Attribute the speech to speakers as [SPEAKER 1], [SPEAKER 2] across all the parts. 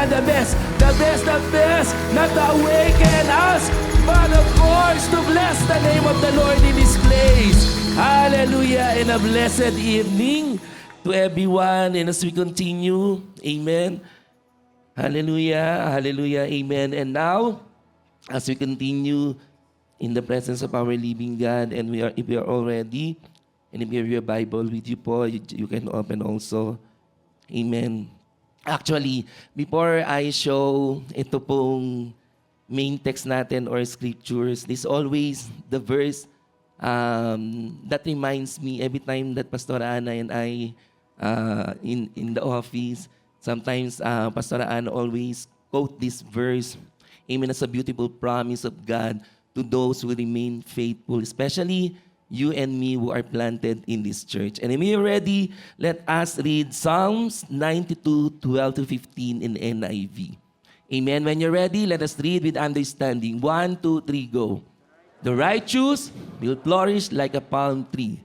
[SPEAKER 1] the best, not to awaken us, but of course to bless the name of the Lord in this place. Hallelujah, and a blessed evening to everyone. And as we continue, amen. Hallelujah, hallelujah, amen. And now, as we continue in the presence of our living God, and if we are all ready, and if you have your Bible with you po, you can open also. Amen. Actually, before I show ito pong main text natin or scriptures, there's always the verse that reminds me every time that Pastor Ana and I in the office, sometimes Pastor Ana always quote this verse. Amen. It's a beautiful promise of God to those who remain faithful, especially you and me who are planted in this church. And if you're ready, let us read Psalms 92, 12 to 15 in NIV. Amen. When you're ready, let us read with understanding. 1, 2, 3, go. The righteous will flourish like a palm tree.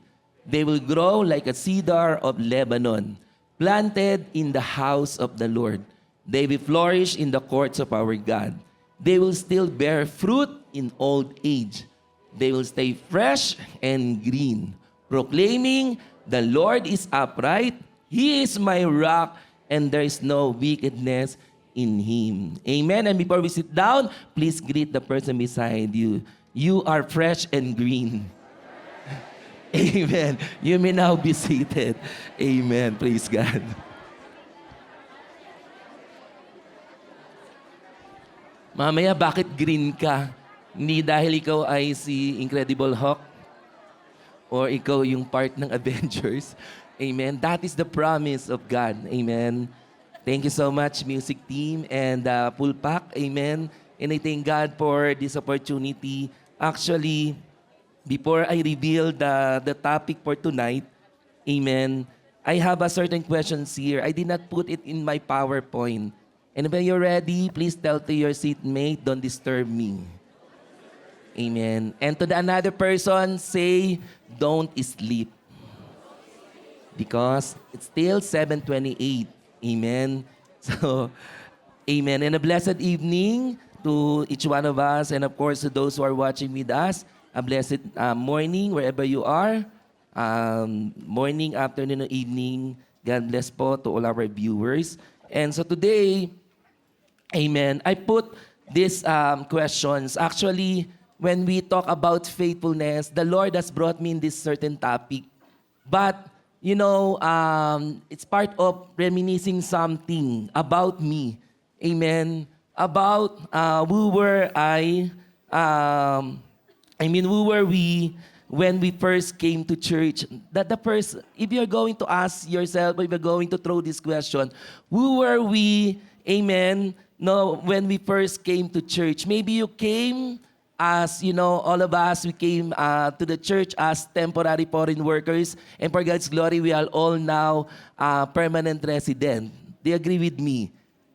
[SPEAKER 1] They will grow like a cedar of Lebanon, planted in the house of the Lord. They will flourish in the courts of our God. They will still bear fruit in old age. They will stay fresh and green, proclaiming, the Lord is upright, He is my rock, and there is no wickedness in Him. Amen. And before we sit down, please greet the person beside you. You are fresh and green. Amen. You may now be seated. Amen. Praise God. Mamaya, bakit green ka? Hindi dahil ikaw ay si Incredible Hulk or ikaw yung part ng Avengers. Amen. That is the promise of God. Amen. Thank you so much, music team and full pack. Amen. And I thank God for this opportunity. Actually, before I reveal the topic for tonight, amen, I have a certain questions here. I did not put it in my PowerPoint. And when you're ready, please tell to your seatmate, don't disturb me. Amen. And to the another person, say, don't sleep. Because it's still 7:28. Amen. So, amen. And a blessed evening to each one of us. And of course, to those who are watching with us, a blessed morning wherever you are. Morning, afternoon, or evening. God bless po to all our viewers. And so today, amen, I put these questions. Actually, when we talk about faithfulness, the Lord has brought me in this certain topic. But, you know, it's part of reminiscing something about me. Amen. About who were who were we when we first came to church? That the first, if you're going to ask yourself, if you're going to throw this question, who were we, amen, no, when we first came to church? Maybe you came as, you know, all of us, we came to the church as temporary foreign workers. And for God's glory, we are all now permanent resident. They agree with me.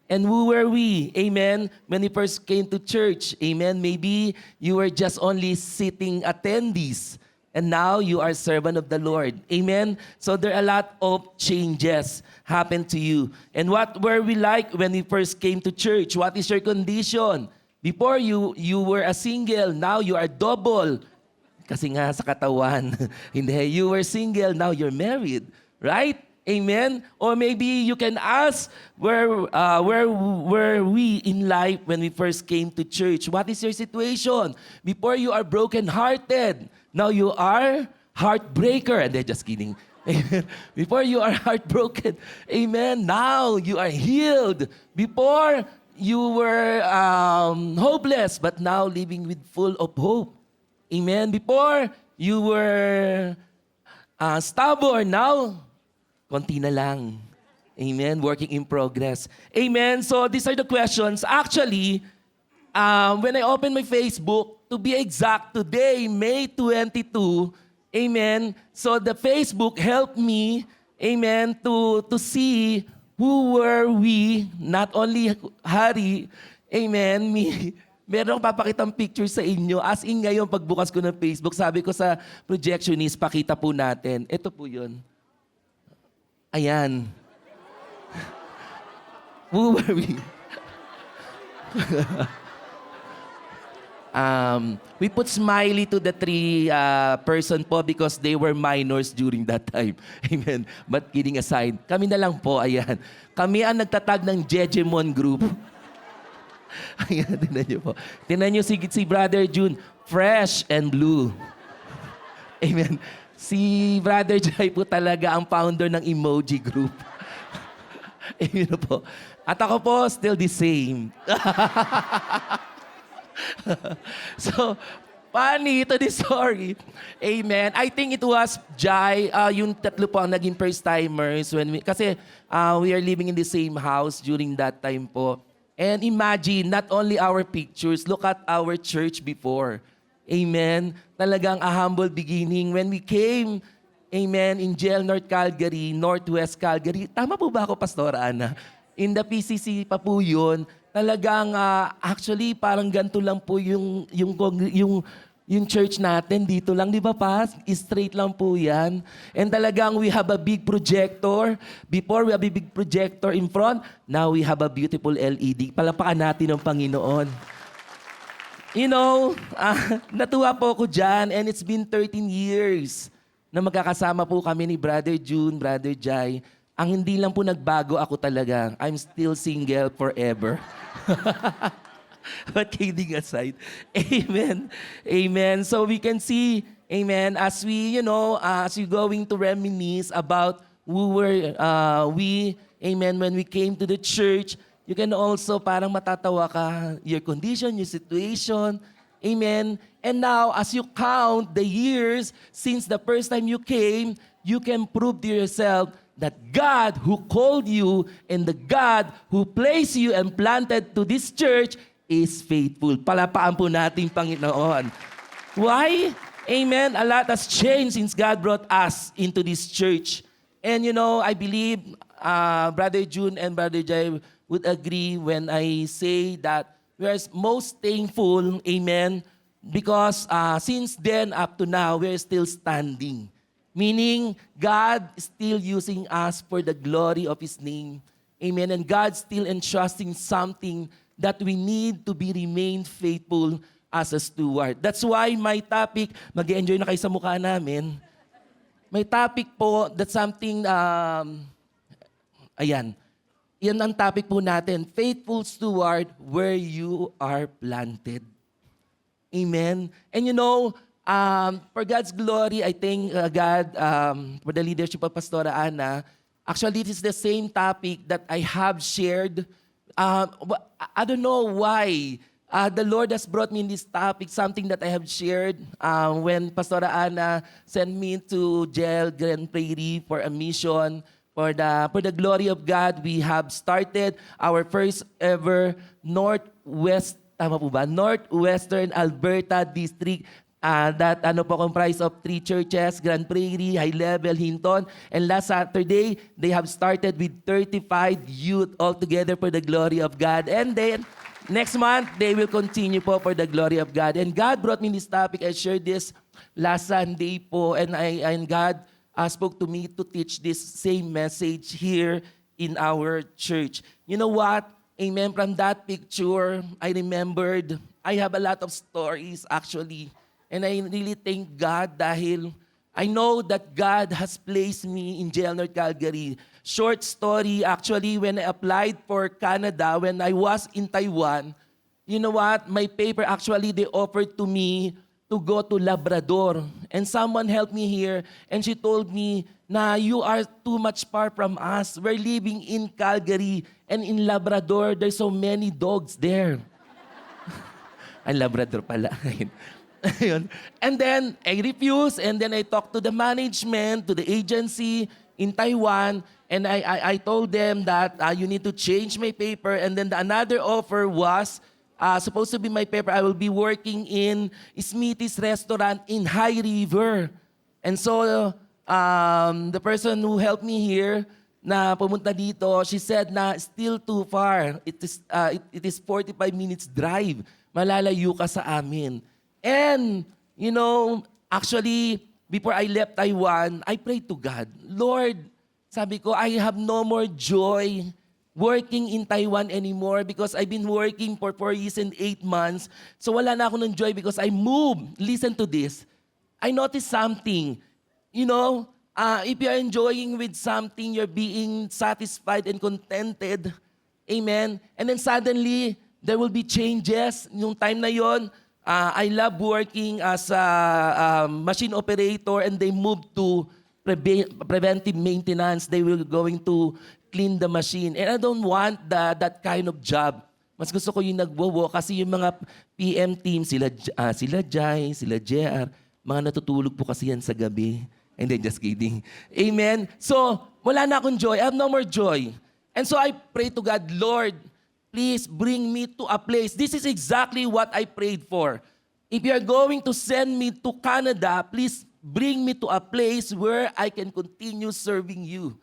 [SPEAKER 1] And who were we? Amen. When we first came to church, amen. Maybe you were just only sitting attendees. And now you are servant of the Lord. Amen. So there are a lot of changes happen to you. And what were we like when we first came to church? What is your condition? Before you were a single, now you are double. Kasi nga sa katawan. Hindi, you were single, now you're married. Right? Amen? Or maybe you can ask, where were we in life when we first came to church? What is your situation? Before you are broken-hearted, now you are heartbreaker. And they're just kidding. Amen. Before you are heartbroken, amen, now you are healed. Before you were hopeless, but now living with full of hope. Amen. Before you were stubborn, now konti na lang. Amen. Working in progress. Amen. So these are the questions. Actually, when I open my Facebook, to be exact, today, May 22, amen. So the Facebook helped me, amen, to see who were we, not only Hari, amen, me. Meron akong papakitang picture sa inyo. As in ngayon, pagbukas ko ng Facebook, sabi ko sa projectionist, pakita po natin. Ito po yun. Ayan. Who were we? We put smiley to the three person po because they were minors during that time. Amen. But kidding aside, kami na lang po, ayan. Kami ang nagtatag ng Jejemon Group. Ayan, tinan niyo po. Tinan niyo si Brother June, fresh and blue. Amen. Si Brother Jai po talaga ang founder ng emoji group. Amen po. At ako po, still the same. So, funny to the story. Amen. I think it was Jai, yung tatlo po ang naging first-timers. Kasi we are living in the same house during that time po. And imagine, not only our pictures, look at our church before. Amen. Talagang a humble beginning. When we came, amen, in Jail North Calgary, Northwest Calgary. Tama po ba ako, Pastora Ana? In the PCC pa po yun. Talagang, actually, parang ganito lang po yung church natin. Dito lang, di ba, Pas? Straight lang po yan. And talagang we have a big projector. Before, we have a big projector in front. Now, we have a beautiful LED. Palapakan natin ang Panginoon. You know, natuwa po ako dyan, and it's been 13 years na magkakasama po kami ni Brother June, Brother Jai. Ang hindi lang po nagbago ako talaga. I'm still single forever. But kidding aside. Amen. Amen. So we can see, amen, as we, as we going to reminisce about who were amen, when we came to the church, you can also parang matatawa ka, your condition, your situation. Amen. And now, as you count the years since the first time you came, you can prove to yourself that God who called you and the God who placed you and planted to this church is faithful. Palapaan po natin, Panginoon. Why? Amen. A lot has changed since God brought us into this church. And I believe Brother June and Brother Jai would agree when I say that we are most thankful, amen, because since then up to now, we are still standing. Meaning, God is still using us for the glory of His name. Amen. And God still entrusting something that we need to remain faithful as a steward. That's why my topic, mag-enjoy na kayo sa mukha namin. My topic po, that's something, ayan. Yan ang topic po natin, faithful steward where you are planted. Amen. And for God's glory, I thank God for the leadership of Pastora Ana. Actually, this is the same topic that I have shared. I don't know why the Lord has brought me in this topic, something that I have shared when Pastora Ana sent me to Jail Grand Prairie for a mission. For the glory of God, we have started our first ever Northwestern Alberta District that comprised of 3 churches, Grand Prairie, High Level, Hinton. And last Saturday, they have started with 35 youth altogether for the glory of God. And then, next month, they will continue po for the glory of God. And God brought me this topic. I shared this last Sunday po, and God spoke to me to teach this same message here in our church. You know what? Amen. From that picture, I remembered, I have a lot of stories actually. And I really thank God dahil I know that God has placed me in Jail North Calgary. Short story, actually, when I applied for Canada, when I was in Taiwan, you know what? My paper, actually, they offered to me to go to Labrador. And someone helped me here, and she told me, na you are too much far from us. We're living in Calgary, and in Labrador, there's so many dogs there. Ay, Labrador pala. And then, I refused, and then I talked to the management, to the agency in Taiwan, and I told them that you need to change my paper, and then another offer was, supposed to be my paper, I will be working in Smithy's restaurant in High River. And so, the person who helped me here, na pumunta dito, she said na still too far. It is 45 minutes drive. Malalayo ka sa amin. And, actually, before I left Taiwan, I prayed to God, Lord, sabi ko, I have no more joy working in Taiwan anymore because I've been working for 4 years and 8 months. So wala na ako ng joy because I moved. Listen to this. I noticed something. You know, if you're enjoying with something, you're being satisfied and contented. Amen. And then suddenly, there will be changes. Yung time na yon, I love working as a machine operator and they moved to preventive maintenance. They will going to clean the machine. And I don't want that kind of job. Mas gusto ko yung nagwo-walk kasi yung mga PM team, sila Jai, sila JR, mga natutulog po kasi yan sa gabi. And then just kidding. Amen? So, wala na akong joy. I have no more joy. And so I pray to God, Lord, please bring me to a place. This is exactly what I prayed for. If you are going to send me to Canada, please bring me to a place where I can continue serving you.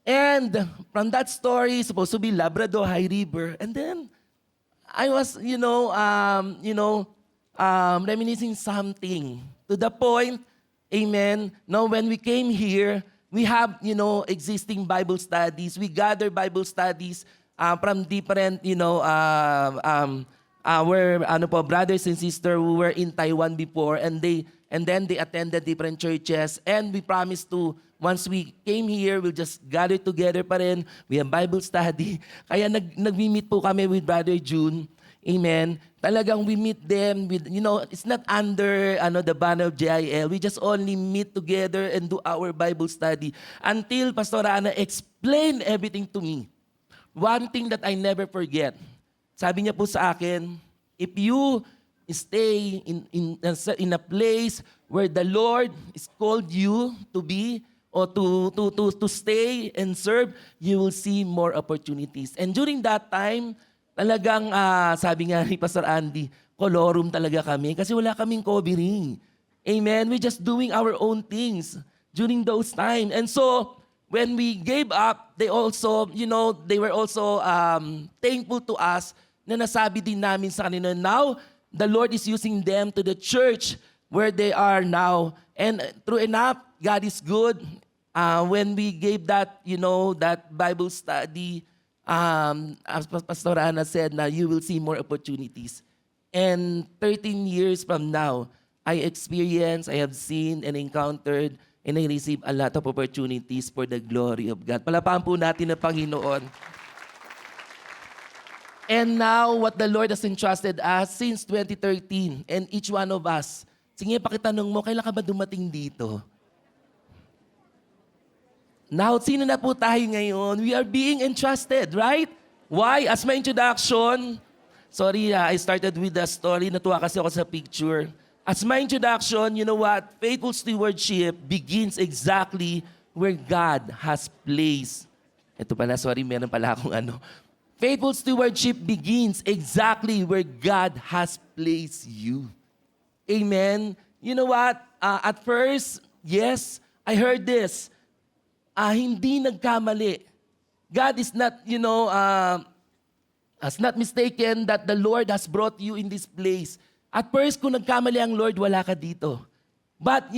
[SPEAKER 1] And from that story, supposed to be Labrador High River, and then I was, reminiscing something to the point, amen. Now, when we came here, we have, existing Bible studies. We gather Bible studies from different, our brothers and sisters who were in Taiwan before, and then they attended different churches, and we promised to, once we came here, we'll just gather together pa rin. We have Bible study. Kaya nag-meet po kami with Brother June. Amen. Talagang we meet them with, it's not under the banner of JIL. We just only meet together and do our Bible study until Pastor Ana explained everything to me. One thing that I never forget, sabi niya po sa akin, if you stay in a place where the Lord is called you to be or to stay and serve, you will see more opportunities. And during that time, talagang sabi nga ni Pastor Andy, kolorum talaga kami kasi wala kaming covering. Amen? We're just doing our own things during those times. And so, when we gave up, they also, they were also thankful to us na nasabi din namin sa kanila, now, the Lord is using them to the church where they are now. And true enough, God is good. When we gave that, that Bible study, as Pastor Ana said, now you will see more opportunities. And 13 years from now, I have seen and encountered, and I received a lot of opportunities for the glory of God. Palapaan po natin ang Panginoon. And now, what the Lord has entrusted us since 2013, and each one of us, sige, pakitanong mo, kailan ka ba dumating dito? Now, sino na po tayo ngayon? We are being entrusted, right? Why? As my introduction, sorry, I started with the story. Natuwa kasi ako sa picture. As my introduction, you know what? Faithful stewardship begins exactly where God has placed. Ito pala, sorry, meron pala akong Faithful stewardship begins exactly where God has placed you. Amen? You know what? At first, yes, I heard this. Hindi nagkamali. God is not, has not mistaken that the Lord has brought you in this place. At first, kung nagkamali ang Lord, wala ka dito. But,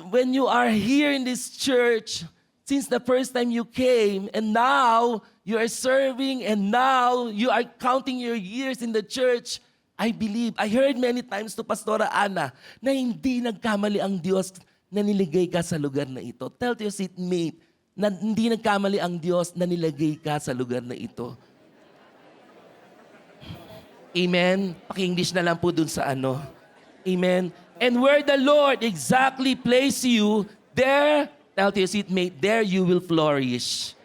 [SPEAKER 1] when you are here in this church, since the first time you came, and now you are serving, and now you are counting your years in the church, I believe, I heard many times to Pastora Ana, na hindi nagkamali ang Diyos na niligay ka sa lugar na ito. Tell to your seatmate na hindi nagkamali ang Diyos na nilagay ka sa lugar na ito. Amen? Paki-English na lang po dun sa Amen? And where the Lord exactly placed you, there, tell to your seatmate, there you will flourish.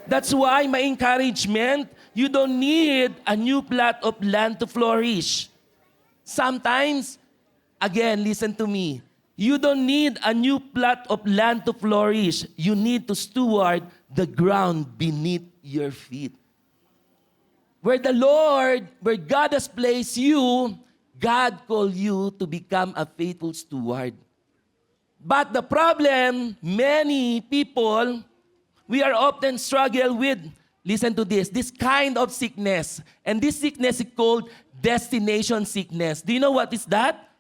[SPEAKER 1] That's why my encouragement, you don't need a new plot of land to flourish. Sometimes, again, listen to me, you don't need a new plot of land to flourish. You need to steward the ground beneath your feet. Where God has placed you, God called you to become a faithful steward. But the problem, many people, we are often struggle with, listen to this kind of sickness. And this sickness is called destination sickness. Do you know what is that?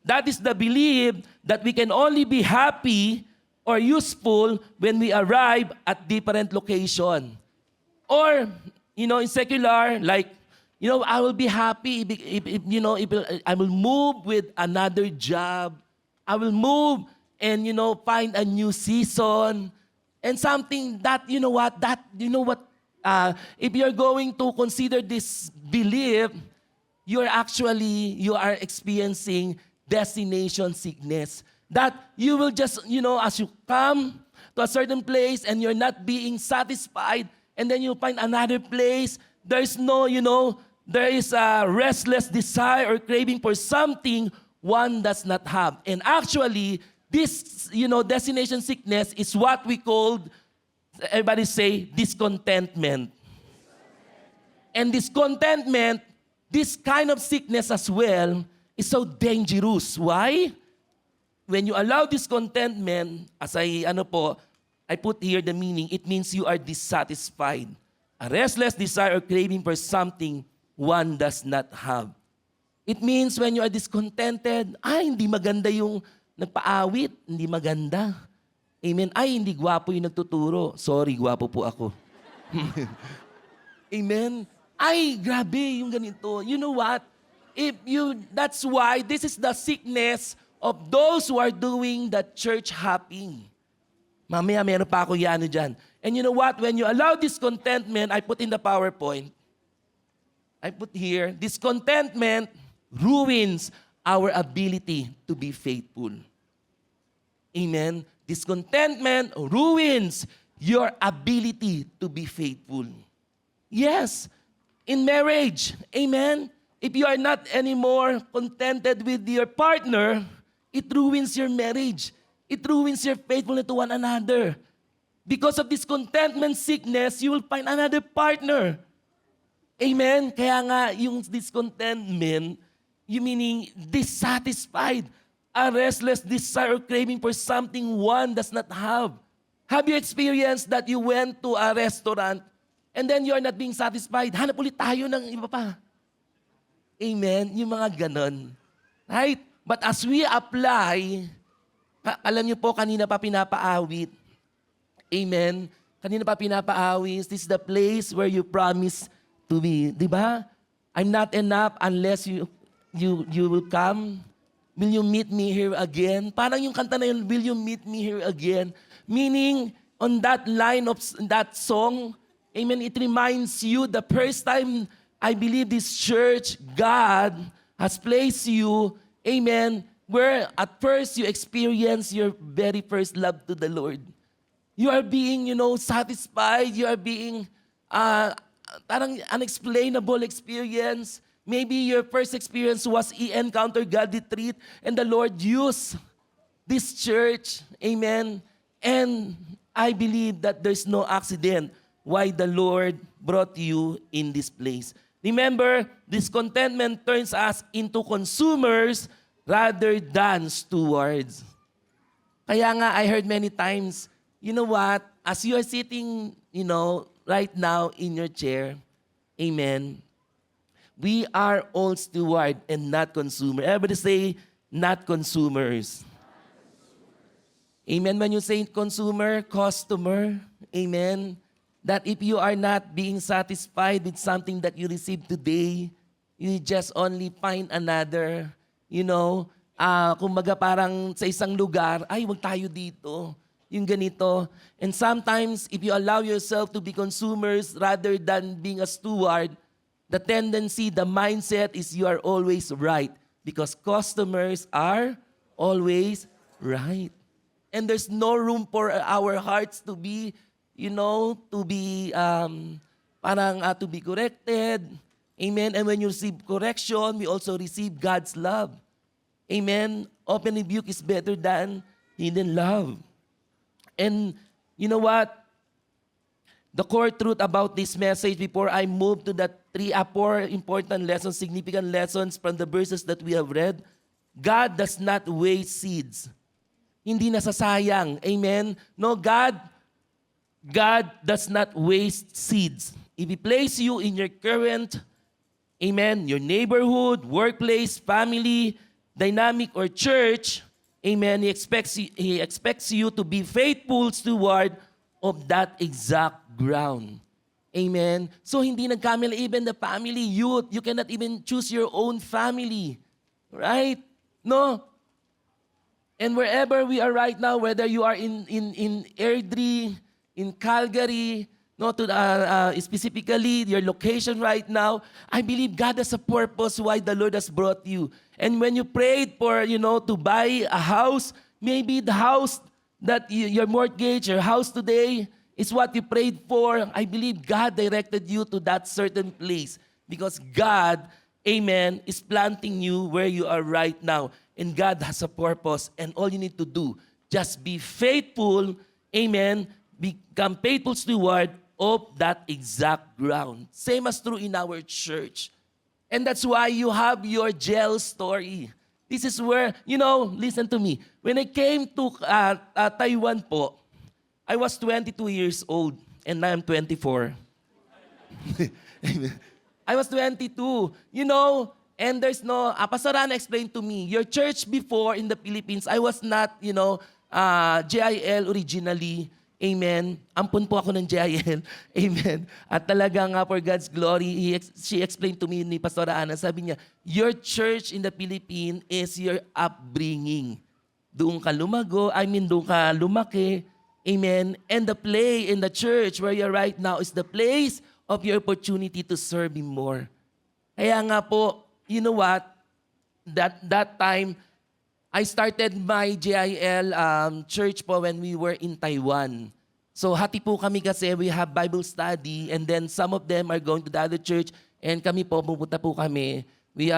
[SPEAKER 1] That is the belief that we can only be happy or useful when we arrive at different location. Or, in secular, like, I will be happy if I will move with another job. I will move and, find a new season. And something that, if you're going to consider this belief, you are experiencing destination sickness. That you will just, as you come to a certain place and you're not being satisfied, and then you find another place, there's no, there is a restless desire or craving for something one does not have. And actually, this, destination sickness is what we call, everybody say, discontentment. And discontentment, this kind of sickness as well, is so dangerous. Why? When you allow discontentment, as I put here the meaning, it means you are dissatisfied. A restless desire or craving for something one does not have. It means when you are discontented, hindi maganda yung nagpaawit, hindi maganda. Amen. Hindi gwapo yung nagtuturo. Sorry, gwapo po ako. Amen. Grabe yung ganito. You know what? That's why this is the sickness of those who are doing the church hopping. Mamaya meron pa ako dyan. And you know what? When you allow discontentment, I put in the PowerPoint. I put here, discontentment ruins our ability to be faithful. Amen? Discontentment ruins your ability to be faithful. Yes, in marriage, amen? If you are not anymore contented with your partner, it ruins your marriage. It ruins your faithfulness to one another. Because of this contentment sickness, you will find another partner. Amen? Kaya nga, yung discontentment, you meaning dissatisfied, a restless desire or craving for something one does not have. Have you experienced that you went to a restaurant and then you are not being satisfied? Hanap ulit tayo ng iba pa. Amen? Yung mga ganon. Right? But as we apply, alam niyo po, kanina pa pinapaawit. Amen? Kanina pa pinapaawit. This is the place where you promise to be. Di ba? I'm not enough unless you will come. Will you meet me here again? Parang yung kanta na yun, will you meet me here again? Meaning, on that line of that song, amen, it reminds you the first time I believe this church, God has placed you, amen, where at first you experience your very first love to the Lord. You are being, satisfied. You are being parang unexplainable experience. Maybe your first experience was encounter God retreat and the Lord used this church. Amen. And I believe that there's no accident why the Lord brought you in this place. Remember, discontentment turns us into consumers rather than stewards. Kaya nga, I heard many times, you know what? As you are sitting, right now in your chair, amen, we are all steward and not consumer. Everybody say, not consumers. Amen. When you say consumer, customer, amen, that if you are not being satisfied with something that you received today, you just only find another, kumbaga parang sa isang lugar, wag tayo dito, yung ganito. And sometimes, if you allow yourself to be consumers rather than being a steward, the tendency, the mindset is you are always right because customers are always right. And there's no room for our hearts to be, to be to be corrected. Amen. And when you receive correction, we also receive God's love. Amen. Open rebuke is better than hidden love. And you know what? The core truth about this message before I move to the 4 important lessons, significant lessons from the verses that we have read, God does not waste seeds. Hindi nasasayang. Amen? No, God does not waste seeds. If He place you in your current, amen, your neighborhood, workplace, family, dynamic, or church, Amen. He expects you to be faithful steward of that exact ground. Amen. So hindi nagkamali even the family, youth. You cannot even choose your own family. Right? No? And wherever we are right now, whether you are in Airdrie, in Calgary, no, specifically your location right now, I believe God has a purpose why the Lord has brought you. And when you prayed for, to buy a house, maybe the house that your mortgage, your house today, is what you prayed for. I believe God directed you to that certain place because God, amen, is planting you where you are right now. And God has a purpose. And all you need to do, just be faithful, amen, become faithful steward of that exact ground. Same as true in our church. And that's why you have your jail story. This is where, listen to me. When I came to Taiwan po, I was 22 years old and now I'm 24. I was 22. And there's no, Pastor Rana explained to me, your church before in the Philippines, I was not, JIL originally. Amen. Ampun po ako ng JIL. Amen. At talagang for God's glory, she explained to me ni Pastor Ana, sabi niya, your church in the Philippines is your upbringing. Doon ka lumago, doon ka lumaki. Amen. And the play in the church where you're right now is the place of your opportunity to serve Him more. Kaya nga po, you know what? That time, I started my JIL church po when we were in Taiwan. So hati po kami kasi we have Bible study and then some of them are going to the other church and kami po, pupunta po kami. We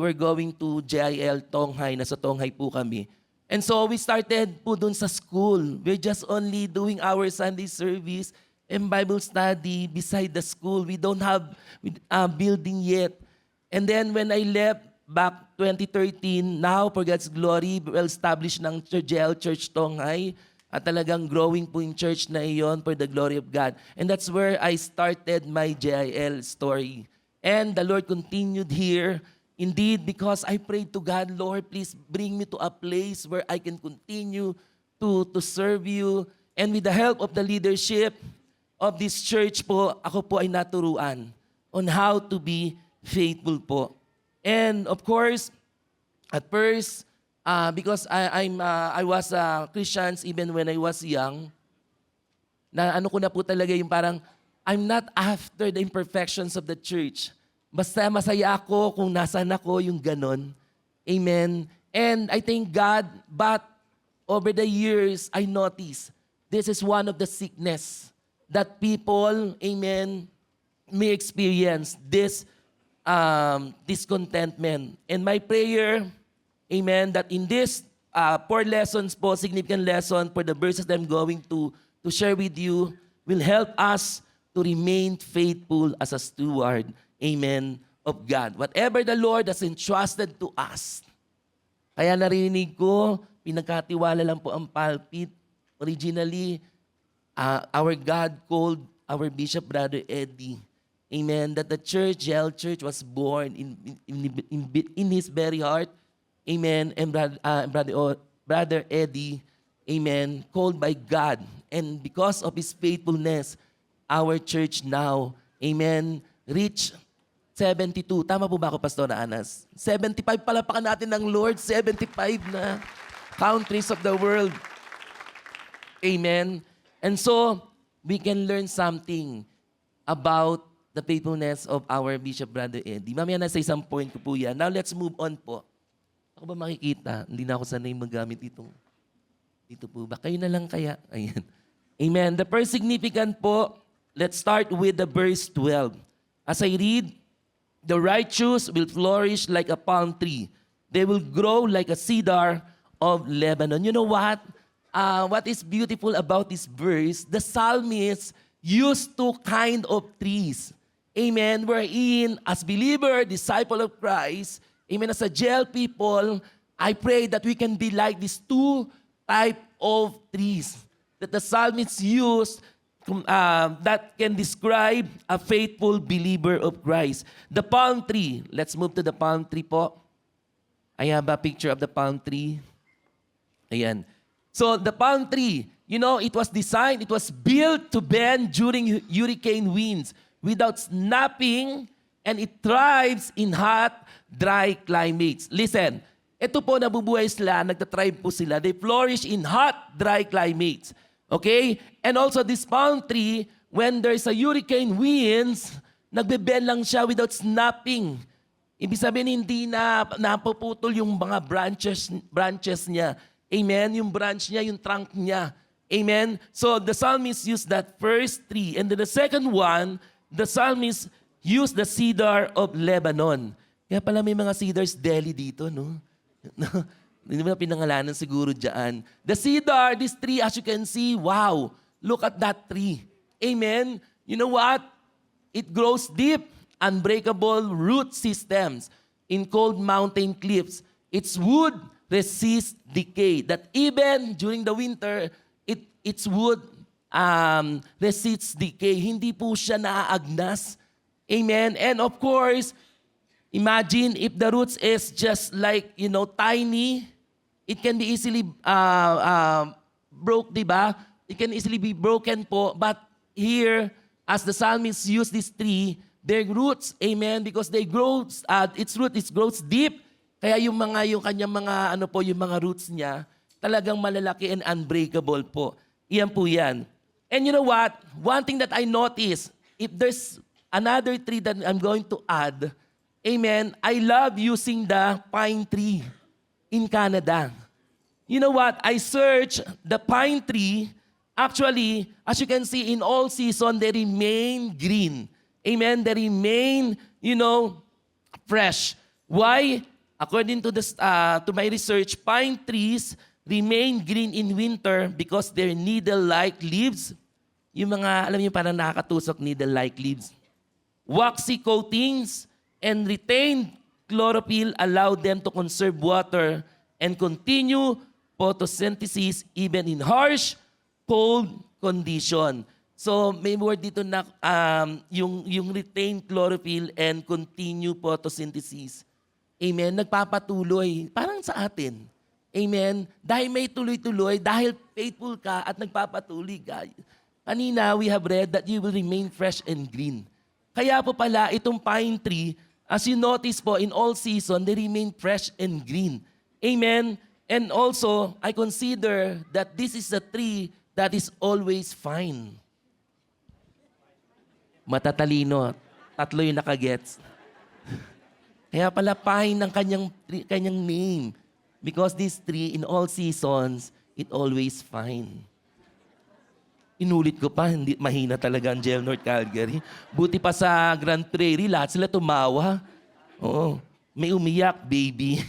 [SPEAKER 1] were going to JIL Tonghai, nasa Tonghai po kami. And so we started po dun sa school. We're just only doing our Sunday service and Bible study beside the school. We don't have a building yet. And then when I left, back 2013, now for God's glory, well-established ng JL Church Tonghai. At talagang growing po yung church na iyon for the glory of God. And that's where I started my JIL story. And the Lord continued here. Indeed, because I prayed to God, Lord, please bring me to a place where I can continue to serve you. And with the help of the leadership of this church po, ako po ay naturuan on how to be faithful po. And of course, at first, because I was Christians even when I was young, na ano ko na po talaga yung parang, I'm not after the imperfections of the church. Basta masaya ako kung nasan ako, yung ganon. Amen. And I thank God, but over the years, I noticed this is one of the sickness that people, amen, may experience this discontentment. And my prayer, amen, that in this 4 lessons po, significant lesson for the verses that I'm going to share with you, will help us to remain faithful as a steward, amen, of God. Whatever the Lord has entrusted to us. Kaya narinig ko, pinagkatiwala lang po ang pulpit. Originally, our God called our Bishop Brother Eddie. Amen. That the church, JL Church, was born in his very heart. Amen. And Brother Eddie, amen, called by God. And because of his faithfulness, our church now, amen, reached 72. Tama po ba ako, Pastor Anas? 75, palapakan natin ng Lord. 75 na countries of the world. Amen. And so, we can learn something about the faithfulness of our Bishop Brother Eddie. Mamaya nasa isang point ko po yan. Now, let's move on po. Ako ba makikita? Hindi na ako sanay magamit dito. Dito po ba? Kayo na lang kaya? Ayan. Amen. The first significant po, let's start with the verse 12. As I read, the righteous will flourish like a palm tree. They will grow like a cedar of Lebanon. You know what? What is beautiful about this verse, the psalmist used two kind of trees. Amen. Wherein, as believer, disciple of Christ, amen, as a jail people, I pray that we can be like these two type of trees that the psalmist used that can describe a faithful believer of Christ. The palm tree. Let's move to the palm tree po. I have a picture of the palm tree. Ayan. So the palm tree, it was designed, it was built to bend during hurricane winds without snapping, and it thrives in hot, dry climates. Listen, ito po nabubuhay sila, nagtatribe po sila. They flourish in hot, dry climates. Okay? And also this palm tree, when there's a hurricane winds, nagbe-bend lang siya without snapping. Ibig sabihin, hindi na napuputol yung mga branches niya. Amen? Yung branch niya, yung trunk niya. Amen? So the psalmist used that first tree. And then the second one, the psalmist used the cedar of Lebanon. Kaya pala may mga cedars deli dito, no? Hindi mo na pinangalanan siguro dyan. The cedar, this tree, as you can see, wow, look at that tree. Amen? You know what? It grows deep, unbreakable root systems in cold mountain cliffs. Its wood resists decay. That even during the winter, its wood resists decay. Hindi po siya naaagnas. Amen? And of course, imagine if the roots is just like, tiny, it can be easily broke, diba? It can easily be broken po. But here, as the psalmist used this tree, their roots, amen, because they grow, its root, it grows deep. Kaya yung kanyang mga, yung mga roots niya, talagang malalaki and unbreakable po. Iyan po yan. And you know what? One thing that I noticed, if there's another tree that I'm going to add, amen, I love using the pine tree in Canada. You know what? I searched the pine tree. Actually, as you can see, in all season, they remain green. Amen? They remain, fresh. Why? According to my research, pine trees remain green in winter because their needle-like leaves, yung mga, alam niyo, parang nakakatusok needle-like leaves, waxy coatings, and retained chlorophyll allow them to conserve water and continue photosynthesis even in harsh, cold condition. So may word dito na yung retained chlorophyll and continue photosynthesis. Amen? Nagpapatuloy. Parang sa atin. Amen? Dahil may tuloy-tuloy, dahil faithful ka at nagpapatuloy ka. Kanina, we have read that you will remain fresh and green. Kaya po pala, itong pine tree, as you notice po, in all season, they remain fresh and green. Amen? And also, I consider that this is a tree that is always fine. Matatalino. Tatlo yung nakagets. Kaya pala pine ng kanyang name. Because this tree, in all seasons, it always fine. Inulit ko pa, hindi mahina talaga ang GEL North Calgary. Buti pa sa Grand Prairie, lahat sila tumawa. Oo, may umiyak, baby.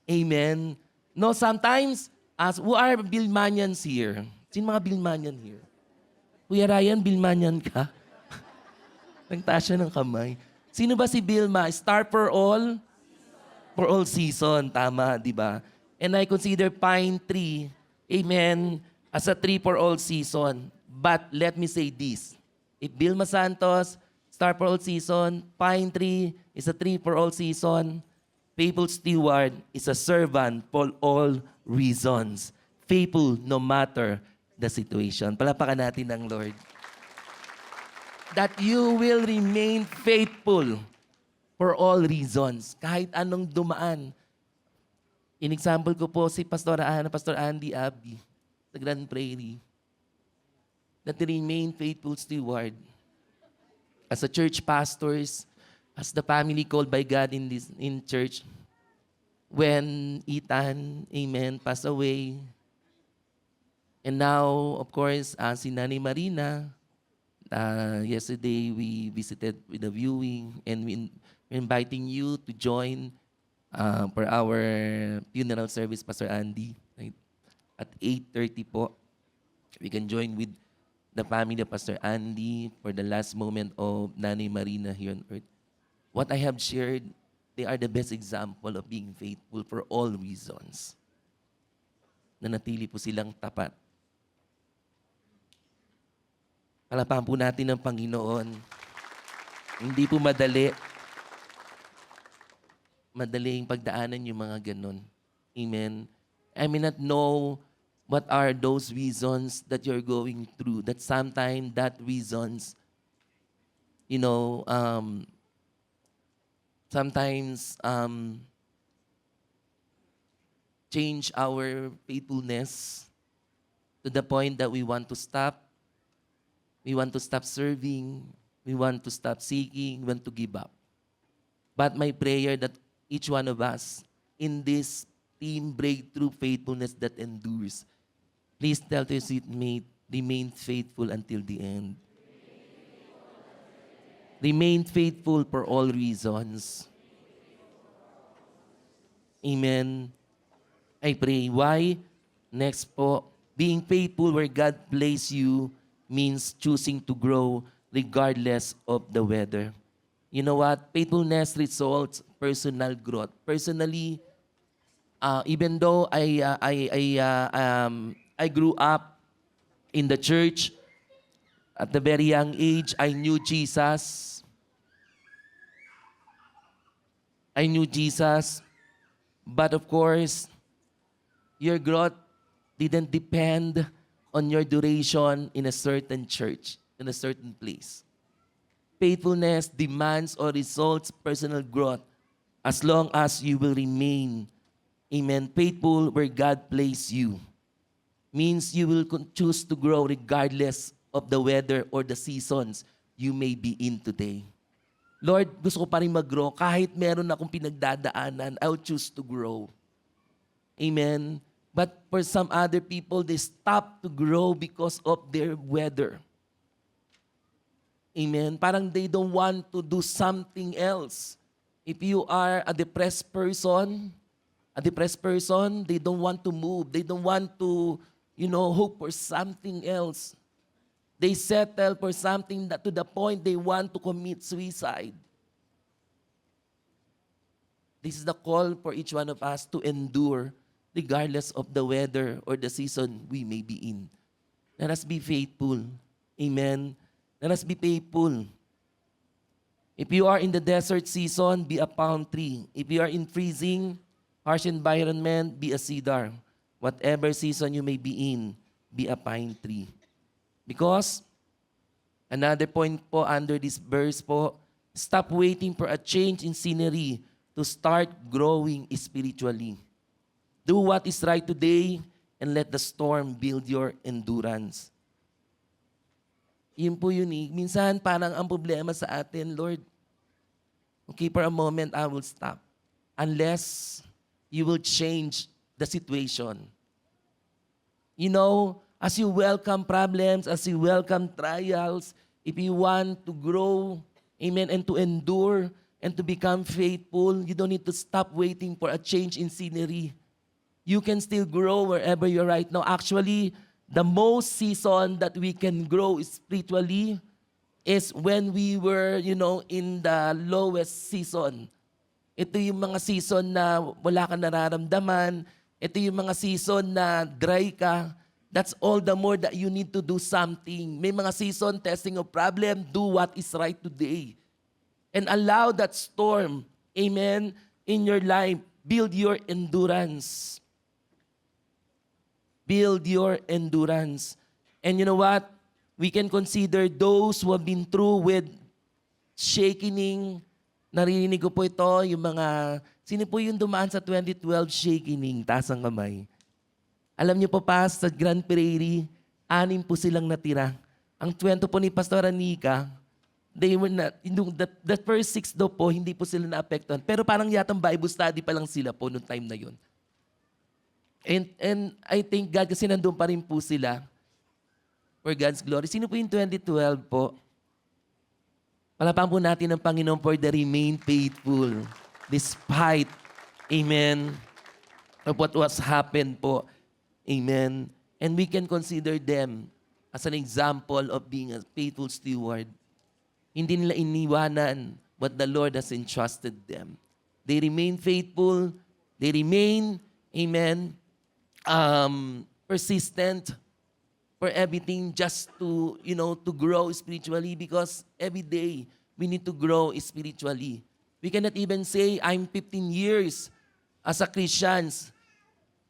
[SPEAKER 1] Amen. No, sometimes, who are Bilmanians here? Sino mga Bilmanian here? Kuya Ryan, Bilmanian ka? Nagtaas siya ng kamay. Sino ba si Bilma? Star for all? For all season. Tama, di ba? And I consider pine tree, amen, as a tree for all season. But let me say this. If Bilma Santos, star for all season, pine tree is a tree for all season, faithful steward is a servant for all reasons. Faithful no matter the situation. Palapakan natin ng Lord. That you will remain faithful for all reasons. Kahit anong dumaan. In example ko po si Pastor Andy Abdi sa Grand Prairie. That remain faithful steward. As a church pastors, as the family called by God in church, when Ethan, amen, passed away, and now, of course, si Nanay Marina, yesterday we visited with a viewing, and we're inviting you to join for our funeral service, Pastor Andy, right? At 8:30 po. We can join with the family of Pastor Andy for the last moment of Nanay Marina here on earth. What I have shared, they are the best example of being faithful for all reasons. Nanatili po silang tapat. Palapakan po natin ng Panginoon. Hindi po madali. Madaling pagdaanan yung mga ganun. Amen. I may not know what are those reasons that you're going through. That sometimes that reasons, you know, sometimes change our faithfulness to the point that we want to stop. We want to stop serving. We want to stop seeking. We want to give up. But my prayer that each one of us in this team breakthrough faithfulness that endures, please tell to your seatmate, remain faithful until the end. Remain faithful for all reasons. Amen. I pray. Why? Next po, being faithful where God placed you means choosing to grow regardless of the weather. You know what? Faithfulness results personal growth. Personally, even though I grew up in the church at the very young age, I knew Jesus. I knew Jesus. But of course, your growth didn't depend on your duration in a certain church, in a certain place. Faithfulness demands or results personal growth as long as you will remain, amen, faithful where God placed you. Means you will choose to grow regardless of the weather or the seasons you may be in today. Lord, gusto ko pa rin mag-grow. Kahit meron akong pinagdadaanan, I'll choose to grow. Amen. But for some other people, they stop to grow because of their weather. Amen. Parang they don't want to do something else. If you are a depressed person, they don't want to move. They don't want to, hope for something else. They settle for something that to the point they want to commit suicide. This is the call for each one of us to endure regardless of the weather or the season we may be in. Let us be faithful. Amen. Let us be faithful. If you are in the desert season, be a palm tree. If you are in freezing, harsh environment, be a cedar. Whatever season you may be in, be a pine tree. Because, another point po under this verse po, stop waiting for a change in scenery to start growing spiritually. Do what is right today and let the storm build your endurance. Yun po yun eh. Minsan parang ang problema sa atin, Lord, okay, for a moment I will stop. Unless you will change the situation. As you welcome problems, as you welcome trials, if you want to grow, amen, and to endure and to become faithful, you don't need to stop waiting for a change in scenery. You can still grow wherever you're right now. Actually, the most season that we can grow spiritually is when we were, in the lowest season. Ito yung mga season na wala kang nararamdaman. Ito yung mga season na dry ka. That's all the more that you need to do something. May mga season, testing of problem, do what is right today. And allow that storm, amen, in your life. Build your endurance. Build your endurance. And you know what? We can consider those who have been through with shaking. Narinig ko po ito, yung mga, sino po yung dumaan sa 2012 shaking? Taas ang kamay. Alam niyo po pa, sa Grand Prairie, 6 po silang natira. Ang kwento po ni Pastor Anika, they were not, the first 6 daw po, hindi po sila naapektuhan. Pero parang yatang Bible study pa lang sila po noong time na yun. And I thank God kasi nandun pa rin po sila for God's glory. Sino po yung 2012 po? Palapakan po natin ang Panginoon for the remain faithful despite, amen, of what was happened po. Amen. And we can consider them as an example of being a faithful steward. Hindi nila iniwanan what the Lord has entrusted them. They remain faithful. They remain, amen, persistent for everything just to, to grow spiritually because every day we need to grow spiritually. We cannot even say, I'm 15 years as a Christian.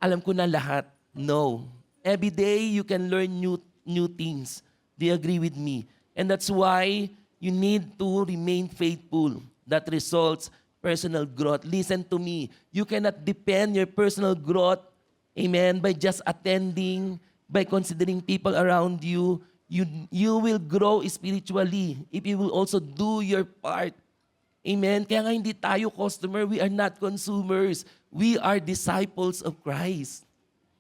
[SPEAKER 1] alam ko na lahat. No. Every day, you can learn new things. Do you agree with me? And that's why you need to remain faithful. That results personal growth. Listen to me. You cannot depend your personal growth, amen, by just attending, by considering people around you. You will grow spiritually if you will also do your part. Amen? Kaya nga hindi tayo customer, we are not consumers. We are disciples of Christ.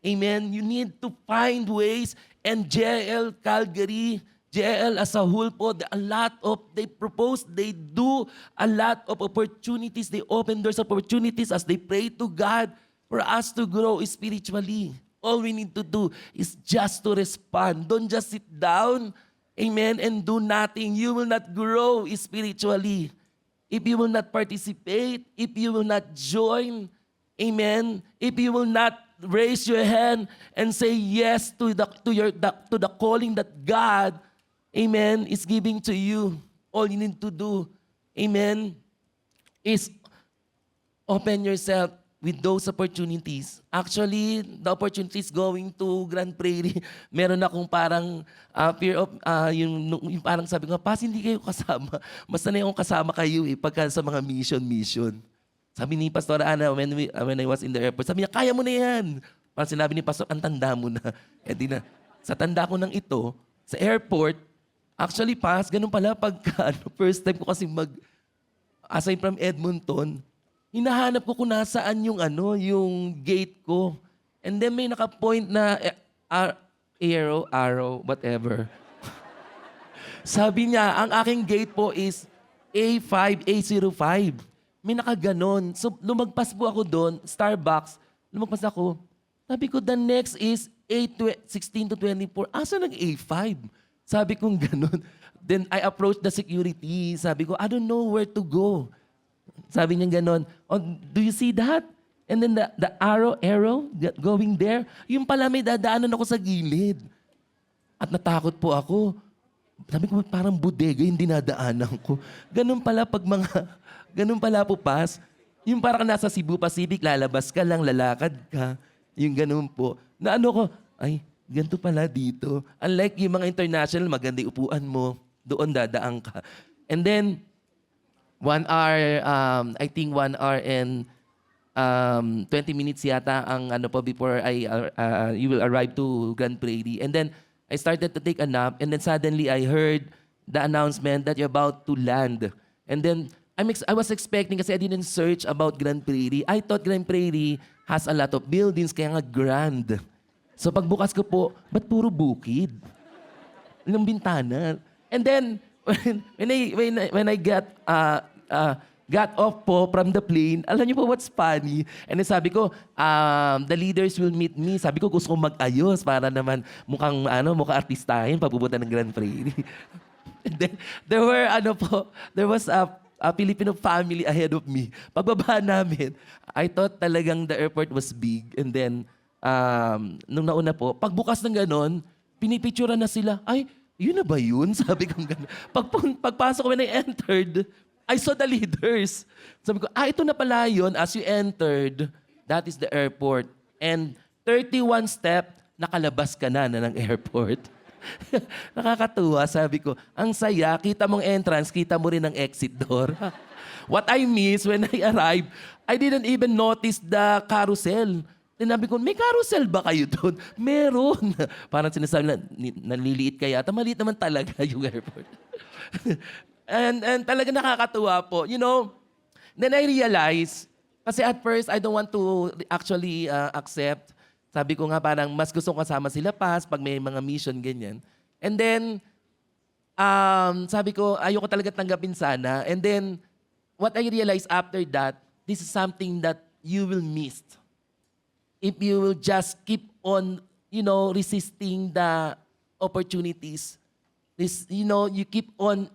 [SPEAKER 1] Amen? You need to find ways, and JL Calgary, JL as a whole po, they propose, they do a lot of opportunities, they open doors of opportunities as they pray to God for us to grow spiritually. All we need to do is just to respond. Don't just sit down, amen, and do nothing. You will not grow spiritually. If you will not participate, if you will not join, amen, if you will not raise your hand and say yes to the calling that God, amen, is giving to you, all you need to do, amen, is open yourself with those opportunities. Actually, the opportunities going to Grand Prairie, meron akong parang fear of, yung parang sabi ko, pas hindi kayo kasama. Mas na yung kasama kayo pagka sa mga mission. Sabi ni Pastor Ana, when I was in the airport, sabi niya, kaya mo na yan. Parang sinabi ni Pastor, ang tanda mo na. Eh di na, sa tanda ko ng ito, sa airport, actually ganun pala pagka, first time ko kasi aside from Edmonton, hinahanap ko kung nasaan yung gate ko. And then may naka-point na arrow, whatever. Sabi niya, ang aking gate po is A5. May nakaganon. So lumagpas po ako doon, Starbucks, lumagpas ako. Sabi ko, the next is A16 to 24. Asa ng A5? Sabi kong ganon. Then I approached the security. Sabi ko, I don't know where to go. Sabi niya ganon, oh, do you see that? And then the arrow going there, yung pala may dadaanan ako sa gilid. At natakot po ako. Sabi ko, parang bodega yung dinadaanan ko. Ganun pala ganun pala po pas. Yung parang nasa Cebu Pacific, lalabas ka lang, lalakad ka. Yung ganun po. Na ko, ay, ganito pala dito. Unlike yung mga international, maganda yung upuan mo, doon dadaan ka. And then, 1 hour, I think 1 hour and 20 minutes yata ang before you will arrive to Grand Prairie. And then I started to take a nap, and then suddenly I heard the announcement that you're about to land. And then I was expecting, kasi I didn't search about Grand Prairie. I thought Grand Prairie has a lot of buildings, kaya nga grand. So pagbukas ko po, ba't puro bukid? Ilang bintana. And then when I got off po from the plane, alam niyo po what's funny? And then sabi ko, the leaders will meet me. Sabi ko, gusto kong mag-ayos para naman mukhang artistahin pagpupunta ng Grand Prairie. And then, there was a Filipino family ahead of me. Pagbaba namin, I thought talagang the airport was big. And then, nung nauna po, pagbukas ng ganon, pinipicturean na sila, ay, yun na ba yun? Sabi ko gano'n. Pagpasok when I entered, I saw the leaders. Sabi ko, ito na pala yun. As you entered, that is the airport. And 31 step, nakalabas ka na ng airport. Nakakatuwa, sabi ko. Ang saya, kita mong entrance, kita mo rin ang exit door. What I miss when I arrived, I didn't even notice the carousel. Tinabi ko, may carousel ba kayo doon? Meron. Parang sinasabi na, naliliit kaya. Maliit naman talaga yung airport. and talaga nakakatuwa po. You know, then I realized, kasi at first, I don't want to actually accept. Sabi ko nga parang mas gusto ko kasama sila pag may mga mission, ganyan. And then, sabi ko, ayoko talaga tanggapin sana. And then, what I realized after that, this is something that you will miss. If you will just keep on, resisting the opportunities. You keep on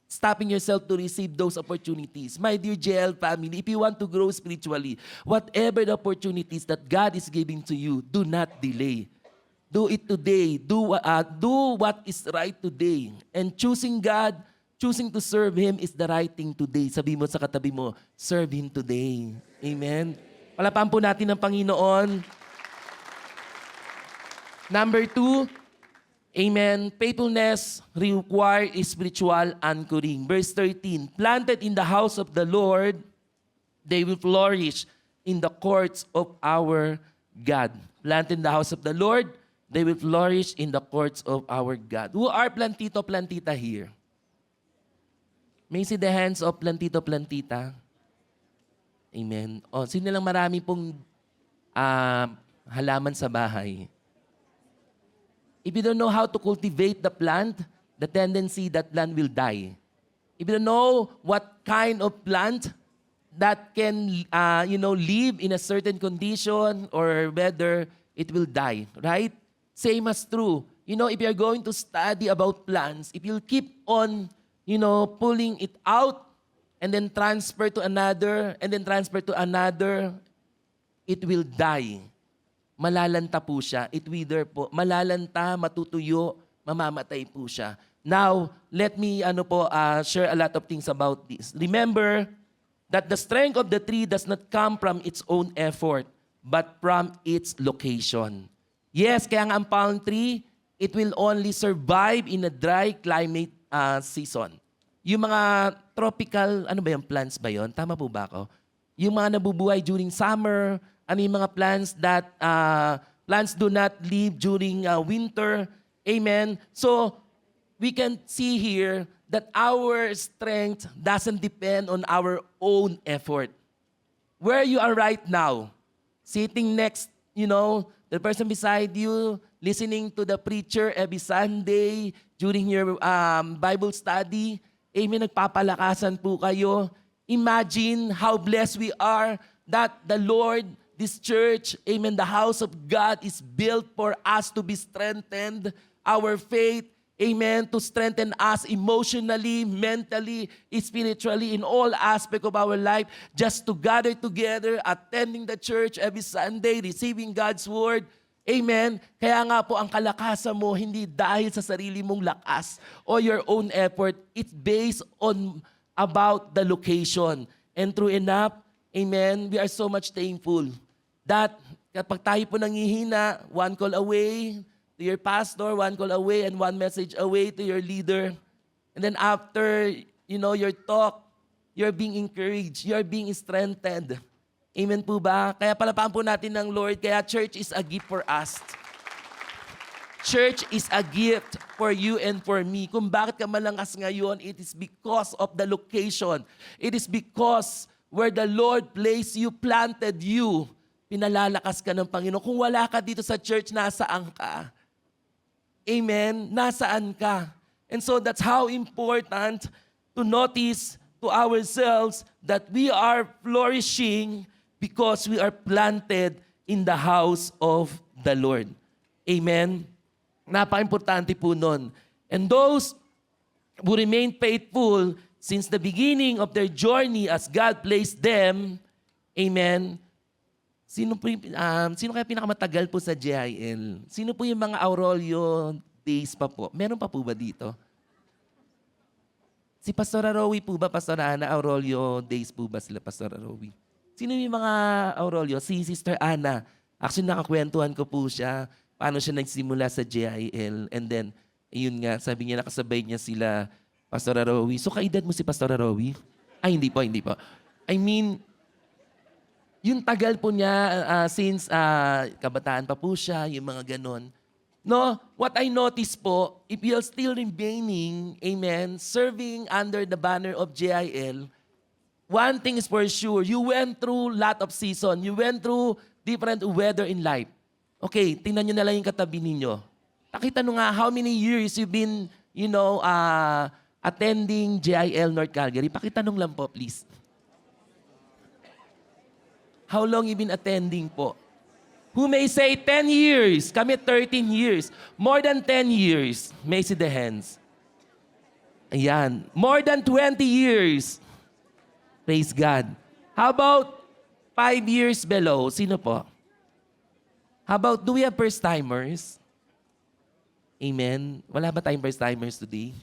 [SPEAKER 1] stopping yourself to receive those opportunities. My dear JL family, if you want to grow spiritually, whatever the opportunities that God is giving to you, do not delay. Do it today. Do what is right today. And choosing God, choosing to serve Him is the right thing today. Sabi mo sa katabi mo, serve Him today. Amen? Palapakan po natin ng Panginoon. Number 2, amen, faithfulness requires spiritual anchoring. Verse 13, planted in the house of the Lord, they will flourish in the courts of our God. Planted in the house of the Lord, they will flourish in the courts of our God. Who are plantito, plantita here? May see the hands of plantito, plantita? Amen. O, sino lang marami pong halaman sa bahay? If you don't know how to cultivate the plant, the tendency that plant will die. If you don't know what kind of plant that can, live in a certain condition or weather, it will die, right? Same as true. If you're going to study about plants, if you keep on, pulling it out and then transfer to another and then transfer to another, it will die. Malalanta po siya. It wither po. Malalanta, matutuyo, mamamatay po siya. Now, let me share a lot of things about this. Remember that the strength of the tree does not come from its own effort, but from its location. Yes, kaya nga ang palm tree, it will only survive in a dry climate season. Yung mga tropical, plants ba yon? Tama po ba ako? Yung mga nabubuhay during summer, yung mga plants that plants do not live during winter. Amen. So, we can see here that our strength doesn't depend on our own effort. Where you are right now, sitting next, the person beside you, listening to the preacher every Sunday during your Bible study, amen, nagpapalakasan po kayo. Imagine how blessed we are that the Lord, this church, amen, the house of God is built for us to be strengthened, our faith, amen, to strengthen us emotionally, mentally, spiritually, in all aspects of our life, just to gather together, attending the church every Sunday, receiving God's word. Amen. Kaya nga po ang kalakasan mo hindi dahil sa sarili mong lakas o your own effort. It's based on about the location. And true enough, amen, we are so much thankful that kapag tayo po nangihina, one call away to your pastor, one call away and one message away to your leader. And then after, your talk, you're being encouraged, you're being strengthened. Amen po ba? Kaya palapakan po natin ng Lord, kaya church is a gift for us. Church is a gift for you and for me. Kung bakit ka malakas ngayon, it is because of the location. It is because where the Lord placed you, planted you, pinalalakas ka ng Panginoon. Kung wala ka dito sa church, nasaan ka? Amen? Nasaan ka? And so that's how important to notice to ourselves that we are flourishing because we are planted in the house of the Lord. Amen? Napaka-importante po nun. And those who remain faithful since the beginning of their journey as God placed them, amen, sino kaya pinakamatagal po sa JIL? Sino po yung mga Aurelio days pa po? Meron pa po ba dito? Si Pastor Rowie po ba, Pastor Ana, Aurelio days po ba sila, Pastor Rowie? Sino yung mga Aurelio? Si Sister Ana. Actually, nakakwentuhan ko po siya paano siya nagsimula sa JIL. And then, ayun nga, sabi niya nakasabay niya sila, Pastor Rowie. So, kaedad mo si Pastor Rowie? Ay, hindi po. I mean, yung tagal po niya since kabataan pa po siya, yung mga ganon. No, what I noticed po, if you're still remaining, amen, serving under the banner of JIL, one thing is for sure, you went through lot of season. You went through different weather in life. Okay, tingnan nyo na lang yung katabi ninyo. Pakita nyo nga how many years you've been, attending JIL North Calgary. Pakita nyo lang po, please. How long you been attending po? Who may say 10 years? Kami 13 years. More than 10 years. May see the hands. Ayan. More than 20 years. Praise God. How about 5 years below? Sino po? How about, do we have first-timers? Amen. Wala ba tayong first-timers today?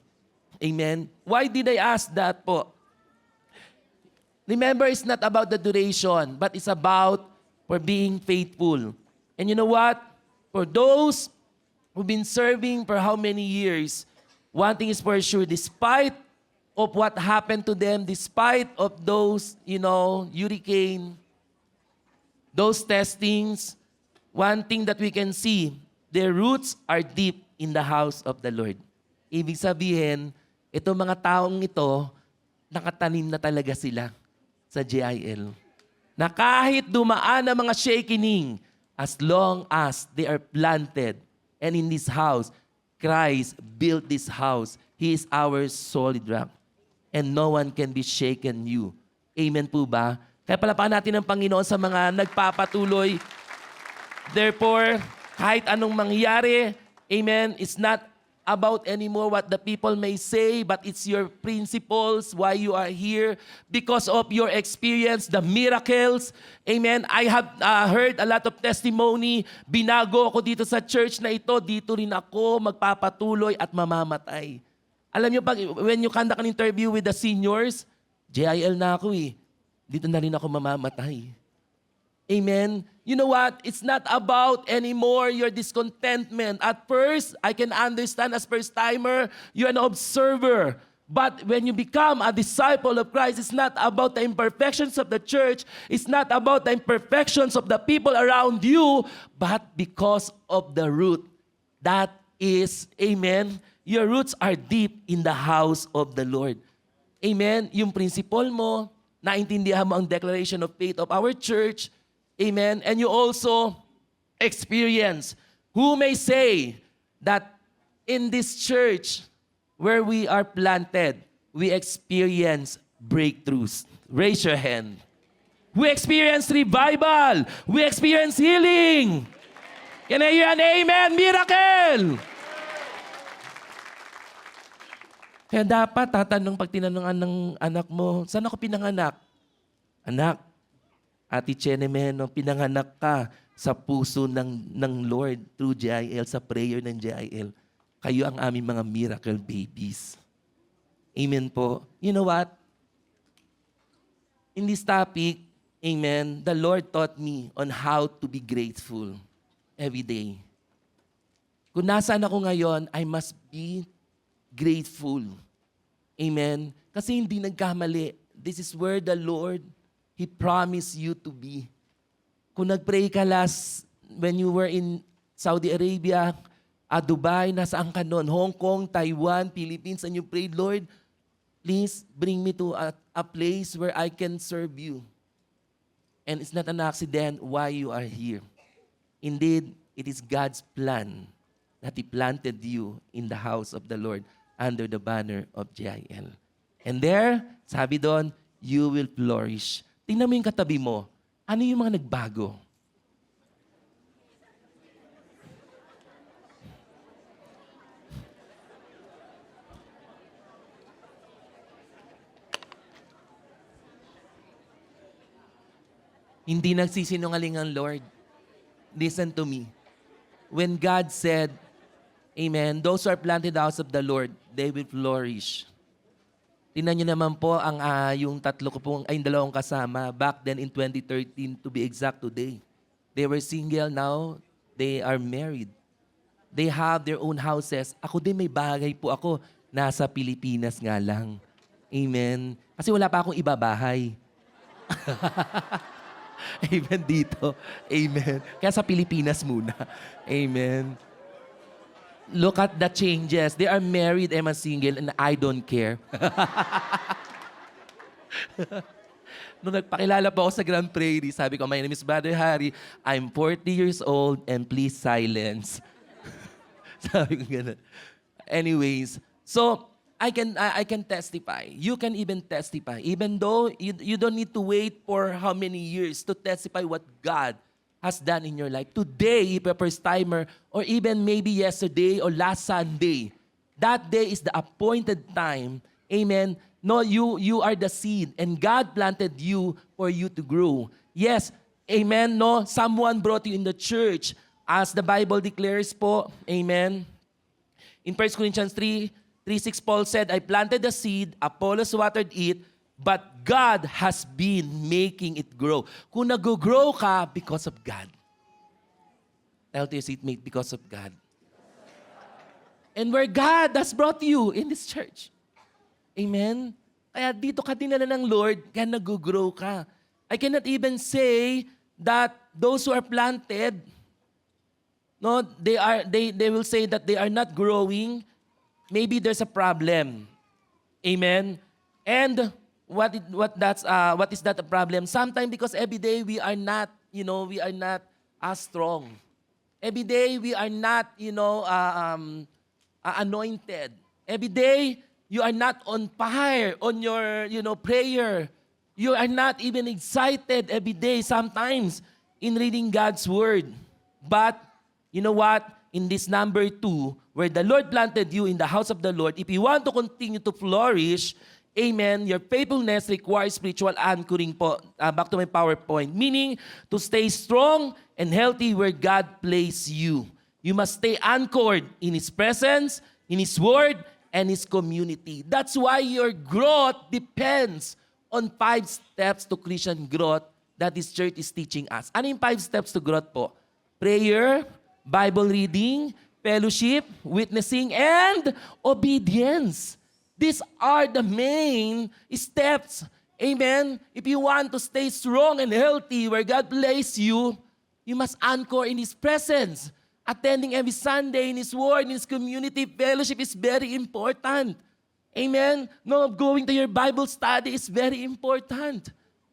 [SPEAKER 1] Amen. Why did I ask that po? Remember, it's not about the duration, but it's about for being faithful. And you know what? For those who've been serving for how many years, one thing is for sure, despite of what happened to them, despite of those, hurricane, those testings, one thing that we can see, their roots are deep in the house of the Lord. Ibig sabihin, itong mga taong ito, nakatanim na talaga sila sa JIL. Na kahit dumaan ang mga shakening, as long as they are planted, and in this house, Christ built this house. He is our solid rock. And no one can be shaken you. Amen po ba? Kaya palapakan natin ang Panginoon sa mga nagpapatuloy. Therefore, kahit anong mangyari, amen, it's not about anymore what the people may say, but it's your principles, why you are here, because of your experience, the miracles. Amen. I have heard a lot of testimony. Binago ako dito sa church na ito. Dito rin ako magpapatuloy at mamamatay. Alam niyo, when you conduct an interview with the seniors, JIL na ako eh. Dito na rin ako mamamatay. Amen. You know what? It's not about anymore your discontentment. At first, I can understand as first-timer, you're an observer. But when you become a disciple of Christ, it's not about the imperfections of the church. It's not about the imperfections of the people around you, but because of the root. That is, amen, your roots are deep in the house of the Lord. Amen. Yung principle mo, naintindihan mo ang declaration of faith of our church. Amen. And you also experience. Who may say that in this church where we are planted, we experience breakthroughs? Raise your hand. We experience revival. We experience healing. Can I hear an amen? Miracle! Kaya dapat tatanong pag tinanungan ng anak mo, saan ako pinanganak? Anak, Ate Chenemeno, pinanganak ka sa puso ng Lord through JIL, sa prayer ng JIL. Kayo ang aming mga miracle babies. Amen po. You know what? In this topic, amen, the Lord taught me on how to be grateful every day. Kung nasaan ako ngayon, I must be grateful. Amen? Kasi hindi nagkamali. This is where the Lord, He promised you to be. Kung nag-pray ka last, when you were in Saudi Arabia, Dubai, nasaan ka noon? Hong Kong, Taiwan, Philippines, and you prayed, Lord, please bring me to a place where I can serve you. And it's not an accident why you are here. Indeed, it is God's plan that He planted you in the house of the Lord under the banner of JIL. And there, sabi doon, you will flourish. Tingnan mo yung katabi mo. Ano yung mga nagbago? Hindi nagsisinungaling ang Lord. Listen to me. When God said, amen, those who are planted in the house of the Lord, they will flourish. Tingnan niyo naman po ang yung tatlo ko pong, yung dalawang kasama, back then in 2013 to be exact today. They were single, now they are married. They have their own houses. Ako din may bagay po ako, nasa Pilipinas nga lang. Amen. Kasi wala pa akong iba bahay. Amen dito. Amen. Kaya sa Pilipinas muna. Amen. Look at the changes. They are married, I'm a single, and I don't care. Nung nagpakilala po ako sa Grand Prairie, sabi ko, my name is Brother Harry. I'm 40 years old and please silence. Sabi ko gano'n. Anyways, so I can testify. You can even testify. Even though you don't need to wait for how many years to testify what God has done in your life. Today, if you're a first-timer, or even maybe yesterday or last Sunday, that day is the appointed time. Amen. No, you are the seed, and God planted you for you to grow. Yes, amen. No, someone brought you in the church. As the Bible declares po, amen. In 1 Corinthians 3:6, Paul said, I planted the seed, Apollos watered it, but God has been making it grow. Kung nag-grow ka because of God. Tell to your seatmate, because of God. And where God has brought you in this church. Amen? Kaya dito ka dinala ng Lord, kaya nag-grow ka. I cannot even say that those who are planted, no, they will say that they are not growing. Maybe there's a problem. Amen? And what is that a problem? Sometimes because every day we are not, we are not as strong. Every day we are not, anointed. Every day you are not on fire on your, prayer. You are not even excited every day sometimes in reading God's word. But you know what? In this number 2, where the Lord planted you in the house of the Lord, if you want to continue to flourish, amen, your faithfulness requires spiritual anchoring po. Back to my PowerPoint. Meaning, to stay strong and healthy where God placed you. You must stay anchored in His presence, in His word, and His community. That's why your growth depends on 5 steps to Christian growth that this church is teaching us. Ano yung 5 steps to growth po? Prayer, Bible reading, fellowship, witnessing, and obedience. These are the main steps. Amen? If you want to stay strong and healthy where God placed you, you must anchor in His presence. Attending every Sunday in His Word, in His community, fellowship is very important. Amen? No, going to your Bible study is very important.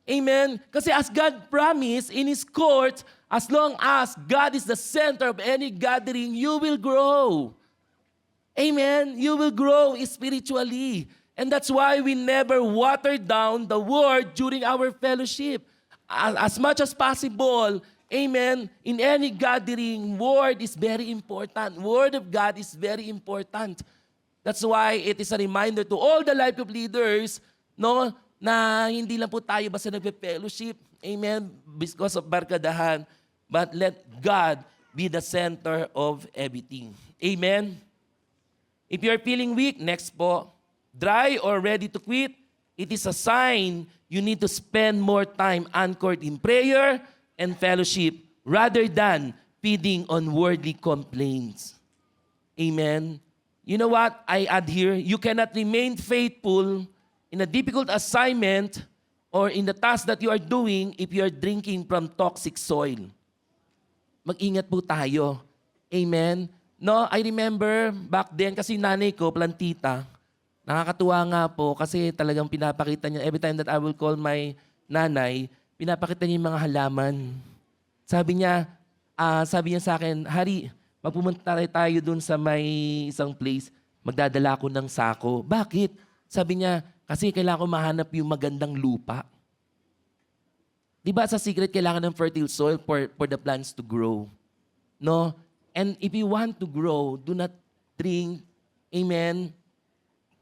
[SPEAKER 1] Amen? Kasi as God promised in His court, as long as God is the center of any gathering, you will grow. Amen? You will grow spiritually. And that's why we never water down the Word during our fellowship. As much as possible, amen, in any gathering, Word is very important. Word of God is very important. That's why it is a reminder to all the life of leaders, no, na hindi lang po tayo basta nagpe-fellowship, amen, because of barkadahan, but let God be the center of everything. Amen? If you're feeling weak, next po, dry or ready to quit, it is a sign you need to spend more time anchored in prayer and fellowship rather than feeding on worldly complaints. Amen? You know what? I add here, you cannot remain faithful in a difficult assignment or in the task that you are doing if you are drinking from toxic soil. Mag-ingat po tayo. Amen? No, I remember back then, kasi nanay ko, plantita, nakakatuwa nga po kasi talagang pinapakita niya, every time that I will call my nanay, pinapakita niya yung mga halaman. Sabi niya sa akin, Hari, pumunta tayo dun sa may isang place, magdadala ko ng sako. Bakit? Sabi niya, kasi kailangan ko mahanap yung magandang lupa. Di ba sa secret, kailangan ng fertile soil for the plants to grow. No? And if you want to grow, do not drink, amen,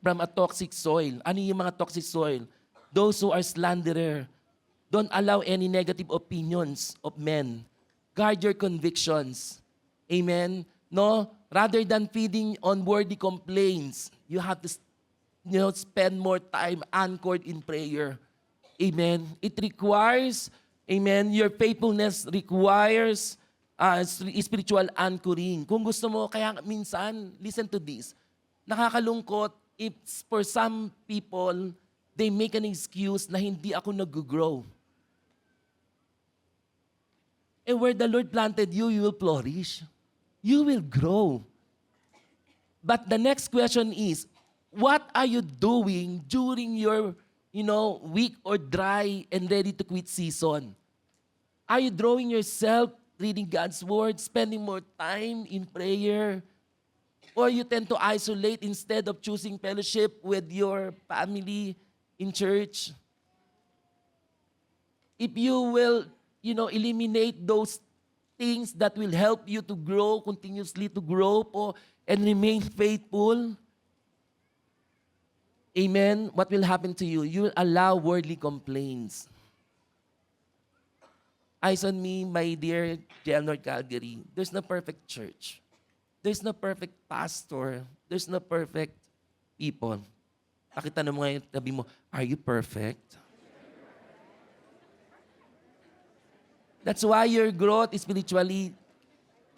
[SPEAKER 1] from a toxic soil. Ano yung mga toxic soil? Those who are slanderer. Don't allow any negative opinions of men. Guard your convictions. Amen? No? Rather than feeding on worldly complaints, you have to spend more time anchored in prayer. Amen? It requires, amen, your faithfulness requires spiritual anchoring. Kung gusto mo, kaya minsan, listen to this, nakakalungkot if for some people, they make an excuse na hindi ako nag-grow. And where the Lord planted you, you will flourish. You will grow. But the next question is, what are you doing during your, weak or dry and ready to quit season? Are you drawing yourself, reading God's word, spending more time in prayer? Or you tend to isolate instead of choosing fellowship with your family in church? If you will, eliminate those things that will help you to grow, continuously to grow po, and remain faithful, amen, what will happen to you? You will allow worldly complaints. Eyes on me, my dear JL North Calgary. There's no perfect church. There's no perfect pastor. There's no perfect people. Pakitanong mo ngayon, tabi mo, are you perfect? That's why your growth spiritually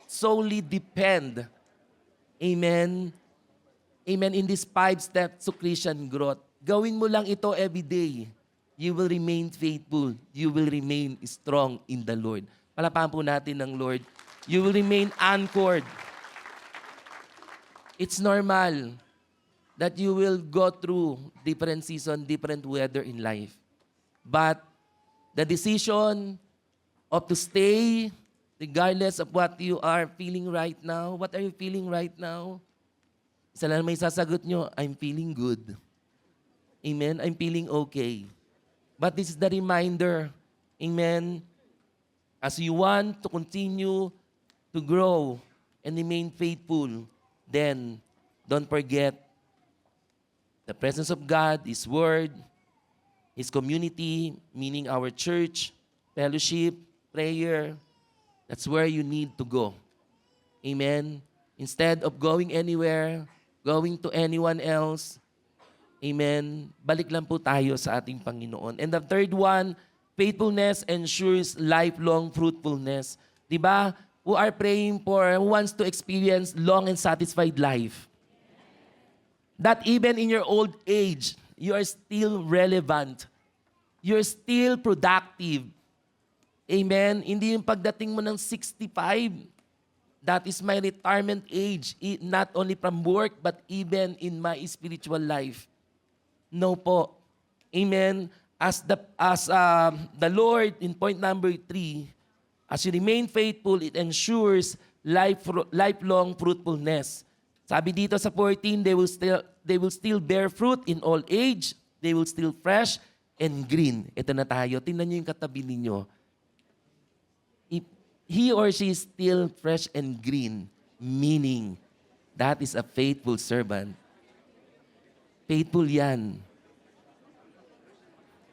[SPEAKER 1] solely depend, amen, amen, in these 5 steps to Christian growth. Gawin mo lang ito every day. You will remain faithful. You will remain strong in the Lord. Palapahan po natin ng Lord. You will remain anchored. It's normal that you will go through different season, different weather in life. But the decision of to stay, regardless of what you are feeling right now, what are you feeling right now? Isa lang may sasagot nyo, I'm feeling good. Amen? I'm feeling okay. But this is the reminder, amen, as you want to continue to grow and remain faithful, then don't forget the presence of God, His Word, His community, meaning our church, fellowship, prayer. That's where you need to go. Amen? Instead of going anywhere, going to anyone else, amen, balik lang po tayo sa ating Panginoon. And the third one, faithfulness ensures lifelong fruitfulness. Diba? Who are praying for, who wants to experience long and satisfied life. That even in your old age, you are still relevant. You're still productive. Amen? Hindi yung pagdating mo ng 65, that is my retirement age, not only from work, but even in my spiritual life. No po. Amen? As the Lord, in point number 3, as you remain faithful, it ensures lifelong fruitfulness. Sabi dito sa 14, they will still bear fruit in old age. They will still fresh and green. Ito na tayo. Tingnan niyo yung katabi ninyo. If he or she is still fresh and green, meaning that is a faithful servant. Faithful yan.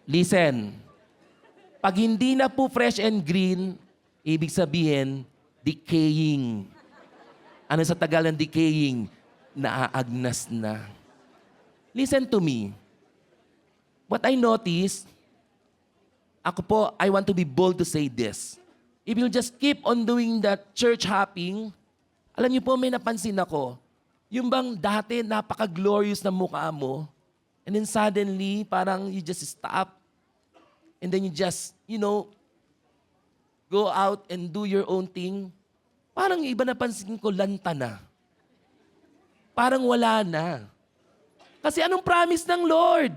[SPEAKER 1] Listen, pag hindi na po fresh and green, ibig sabihin, decaying. Ano sa Tagalog decaying? Naaagnas na. Listen to me. What I noticed, ako po, I want to be bold to say this. If you just keep on doing that church hopping, alam niyo po, may napansin ako. Yung bang dati napaka-glorious na mukha mo, and then suddenly, parang you just stop, and then you just, go out and do your own thing. Parang iba napansin ko, lanta na. Parang wala na. Kasi anong promise ng Lord?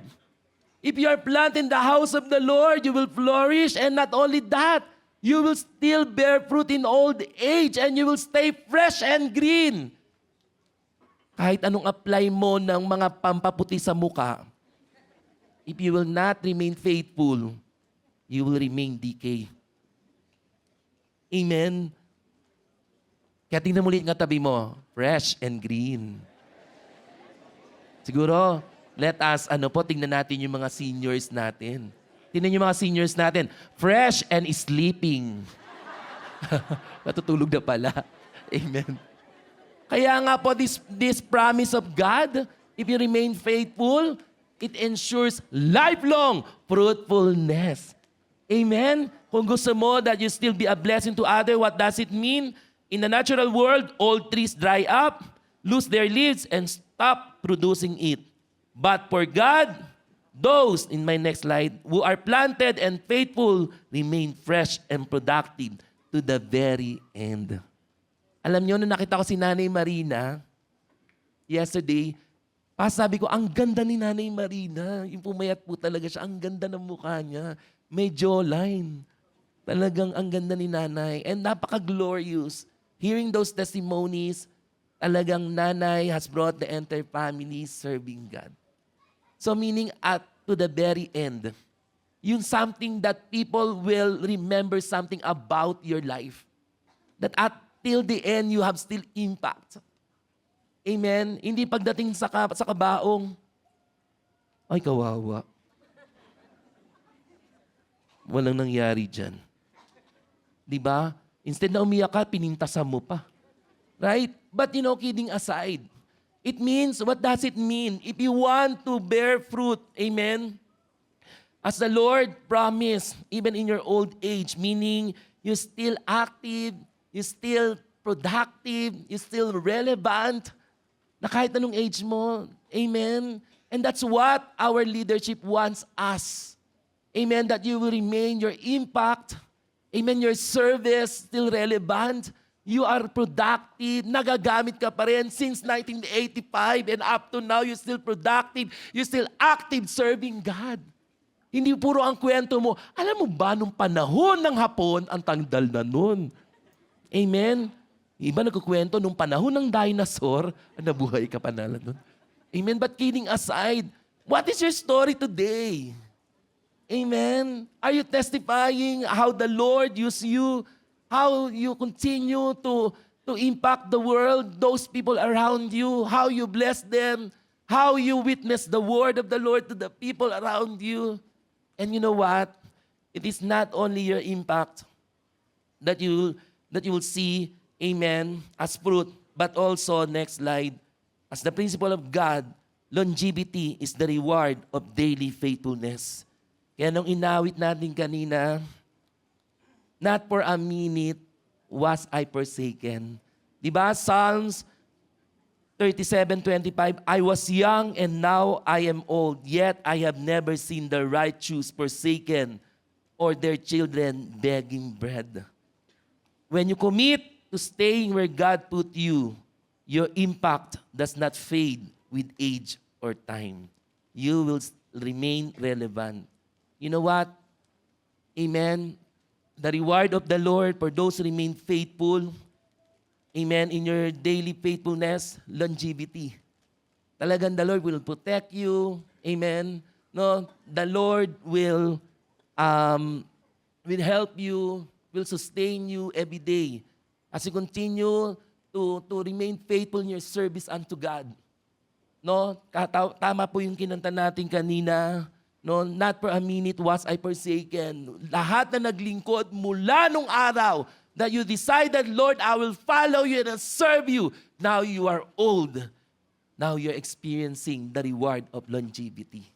[SPEAKER 1] If you are planted in the house of the Lord, you will flourish, and not only that, you will still bear fruit in old age, and you will stay fresh and green. Kahit anong apply mo ng mga pampaputi sa muka, if you will not remain faithful, you will remain decay. Amen? Kaya tingnan mo ulit nga tabi mo, fresh and green. Siguro, let us, tingnan natin yung mga seniors natin. Tingnan yung mga seniors natin, fresh and sleeping. Natutulog na pala. Amen. Kaya nga po, this promise of God, if you remain faithful, it ensures lifelong fruitfulness. Amen? Kung gusto mo that you still be a blessing to others, what does it mean? In the natural world, all trees dry up, lose their leaves, and stop producing it. But for God, those, in my next slide, who are planted and faithful, remain fresh and productive to the very end. Alam niyo, nung nakita ko si Nanay Marina, yesterday, sabi ko, ang ganda ni Nanay Marina. Yung pumayat po talaga siya, ang ganda ng mukha niya. May jawline. Talagang ang ganda ni Nanay. And napaka-glorious. Hearing those testimonies, talagang Nanay has brought the entire family serving God. So meaning to the very end, yung something that people will remember something about your life. That till the end, you have still impact. Amen? Hindi pagdating sa kabaong, ay, kawawa. Walang nangyari dyan. Diba? Instead na umiyak ka, pinintasan mo pa. Right? But kidding aside, It means, what does it mean? If you want to bear fruit, amen, as the Lord promised, even in your old age, meaning you're still active, you're still productive, you're still relevant, na kahit anong age mo, amen? And that's what our leadership wants us. Amen, that you will remain your impact, amen, your service still relevant, you are productive, nagagamit ka pa rin since 1985 and up to now, you're still productive, you're still active serving God. Hindi puro ang kwento mo, alam mo ba nung panahon ng Hapon, ang tangdal na nun. Amen? Iba nagkukwento, nung panahon ng dinosaur, nabuhay ka pa na nun. Amen? But kidding aside, what is your story today? Amen? Are you testifying how the Lord used you? How you continue to impact the world, those people around you, how you bless them, how you witness the word of the Lord to the people around you. And you know what? It is not only your impact that you will see, amen, as fruit, but also, next slide, as the principle of God, longevity is the reward of daily faithfulness. Kaya nung inawit natin kanina, not for a minute was I forsaken. Diba? Psalms 37:25, I was young and now I am old, yet I have never seen the righteous forsaken or their children begging bread. When you commit to staying where God put you, your impact does not fade with age or time. You will remain relevant. You know what? Amen. The reward of the Lord for those who remain faithful, amen, in your daily faithfulness, longevity. Talagang the Lord will protect you, amen. No, the Lord will help you, will sustain you every day as you continue to remain faithful in your service unto God. No, tama po yung kinanta natin kanina. No, not for a minute was I forsaken. Lahat na naglingkod mula nung araw that you decided, Lord, I will follow you and serve you. Now you are old. Now you're experiencing the reward of longevity.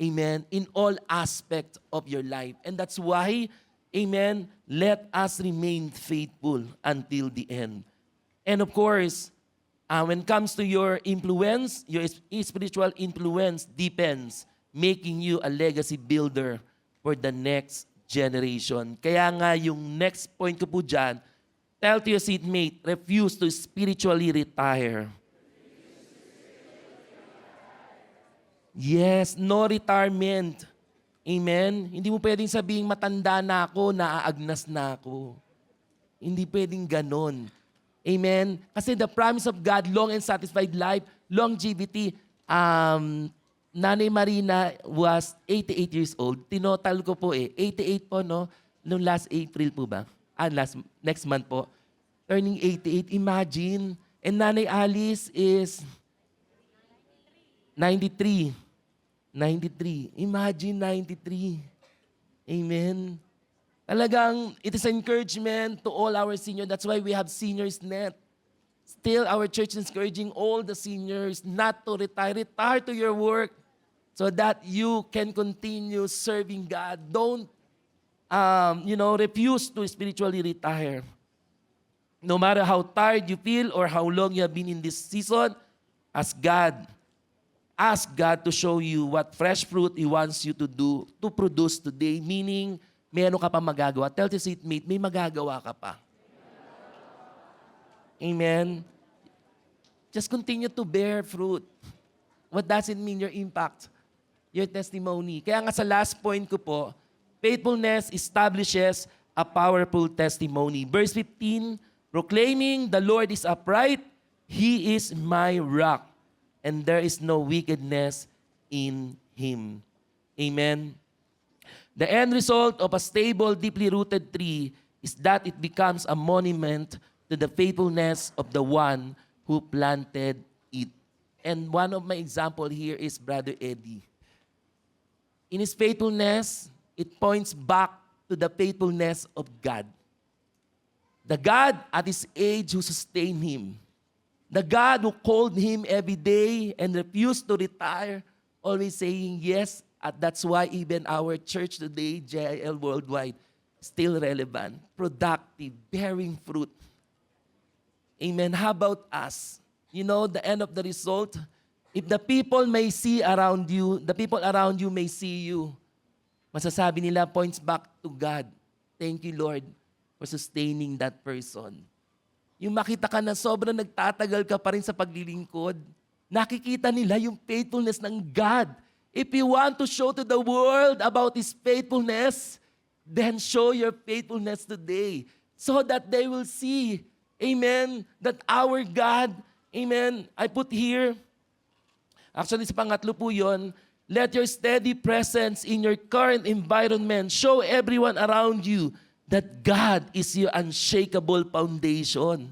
[SPEAKER 1] Amen. In all aspects of your life. And that's why, amen, let us remain faithful until the end. And of course, when it comes to your influence, your spiritual influence deepens, making you a legacy builder for the next generation. Kaya nga yung next point ko po dyan, tell to your seatmate, refuse to spiritually retire. Yes, no retirement. Amen? Hindi mo pwedeng sabihin, matanda na ako, naaagnas na ako. Hindi pwedeng ganon. Amen? Kasi the promise of God, long and satisfied life, longevity, Nanay Marina was 88 years old. Tinotal ko po 88 po, no? Noong last April po ba? Next month po. Turning 88. Imagine. And Nanay Alice is 93. 93. Imagine 93. Amen. Talagang, it is an encouragement to all our seniors. That's why we have Seniors Net. Still, our church is encouraging all the seniors not to retire. Retire to your work so that you can continue serving God. Don't, refuse to spiritually retire. No matter how tired you feel or how long you have been in this season, ask God to show you what fresh fruit He wants you to do, to produce today. Meaning, meron ka pa magagawa. Tell your seatmate, may magagawa ka pa. Amen? Just continue to bear fruit. What does it mean? Your impact, your testimony. Kaya nga sa last point ko po, faithfulness establishes a powerful testimony. Verse 15, proclaiming the Lord is upright, He is my rock, and there is no wickedness in Him. Amen? The end result of a stable, deeply rooted tree is that it becomes a monument to the faithfulness of the one who planted it. And one of my example here is Brother Eddie. In his faithfulness, it points back to the faithfulness of God. The God at his age who sustained him. The God who called him every day and refused to retire, always saying yes. At that's why even our church today, JIL Worldwide, still relevant, productive, bearing fruit. Amen. How about us? You know, the end of the result, if the people may see around you, the people around you may see you, masasabi nila points back to God. Thank you, Lord, for sustaining that person. Yung makita ka na sobrang nagtatagal ka pa rin sa paglilingkod, nakikita nila yung faithfulness ng God. If you want to show to the world about His faithfulness, then show your faithfulness today so that they will see, amen, that our God, amen, I put here, actually sa pangatlo po yun, let your steady presence in your current environment show everyone around you that God is your unshakable foundation.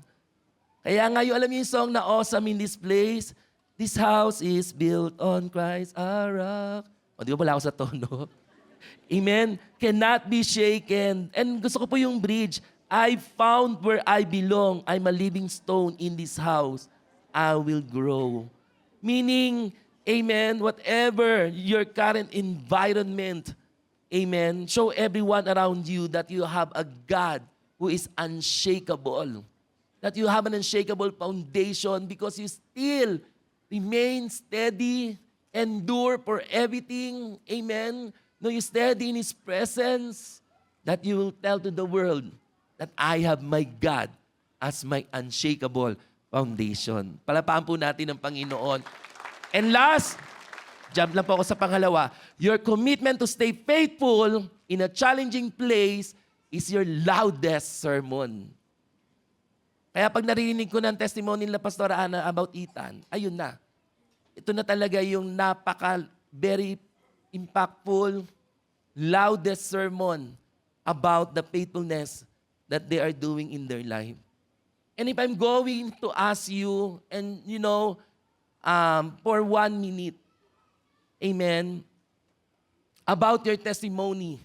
[SPEAKER 1] Kaya nga yung alam niyo yung song na awesome in this place, this house is built on Christ our rock. O di ba wala ako sa tono? Amen? Cannot be shaken. And gusto ko po yung bridge. I found where I belong. I'm a living stone in this house. I will grow. Meaning, amen, whatever your current environment, amen, show everyone around you that you have a God who is unshakable. That you have an unshakable foundation because you still remain steady, endure for everything, amen. No, you steady in His presence, that you will tell to the world that I have my God as my unshakable foundation. Palapaan po natin ang Panginoon. And last, jump lang po ako sa pangalawa, your commitment to stay faithful in a challenging place is your loudest sermon. Kaya pag narinig ko ng testimony nila Pastor Ana about Ethan, ayun na. Ito na talaga yung very impactful, loudest sermon about the faithfulness that they are doing in their life. And if I'm going to ask you, and you know, for 1 minute, amen, about your testimony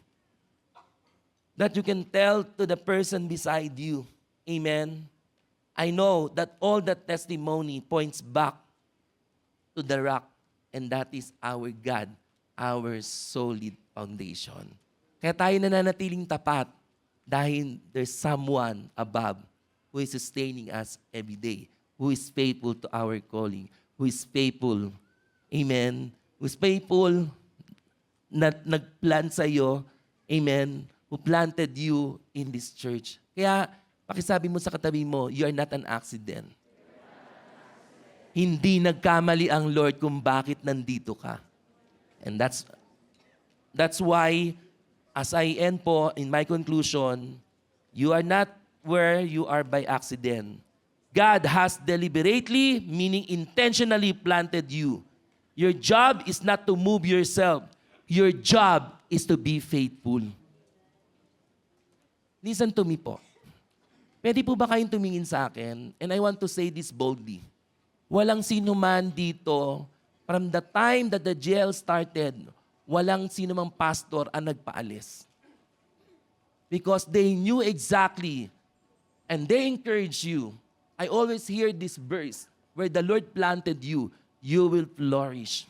[SPEAKER 1] that you can tell to the person beside you, amen. I know that all that testimony points back to the rock, and that is our God, our solid foundation. Kaya tayo nananatiling tapat dahil there's someone above who is sustaining us every day, who is faithful to our calling, who is faithful, amen, who is faithful na nagplant sa iyo, amen, who planted you in this church. Kaya, pakisabi mo sa katabi mo, you are not an accident. Hindi nagkamali ang Lord kung bakit nandito ka. And that's why, as I end po in my conclusion, you are not where you are by accident. God has deliberately, meaning intentionally planted you. Your job is not to move yourself. Your job is to be faithful. Listen to me po. Pwede po ba kayong tumingin sa akin? And I want to say this boldly. Walang sino man dito, from the time that the jail started, walang sino mang pastor ang nagpaalis. Because they knew exactly, and they encourage you. I always hear this verse, where the Lord planted you, you will flourish.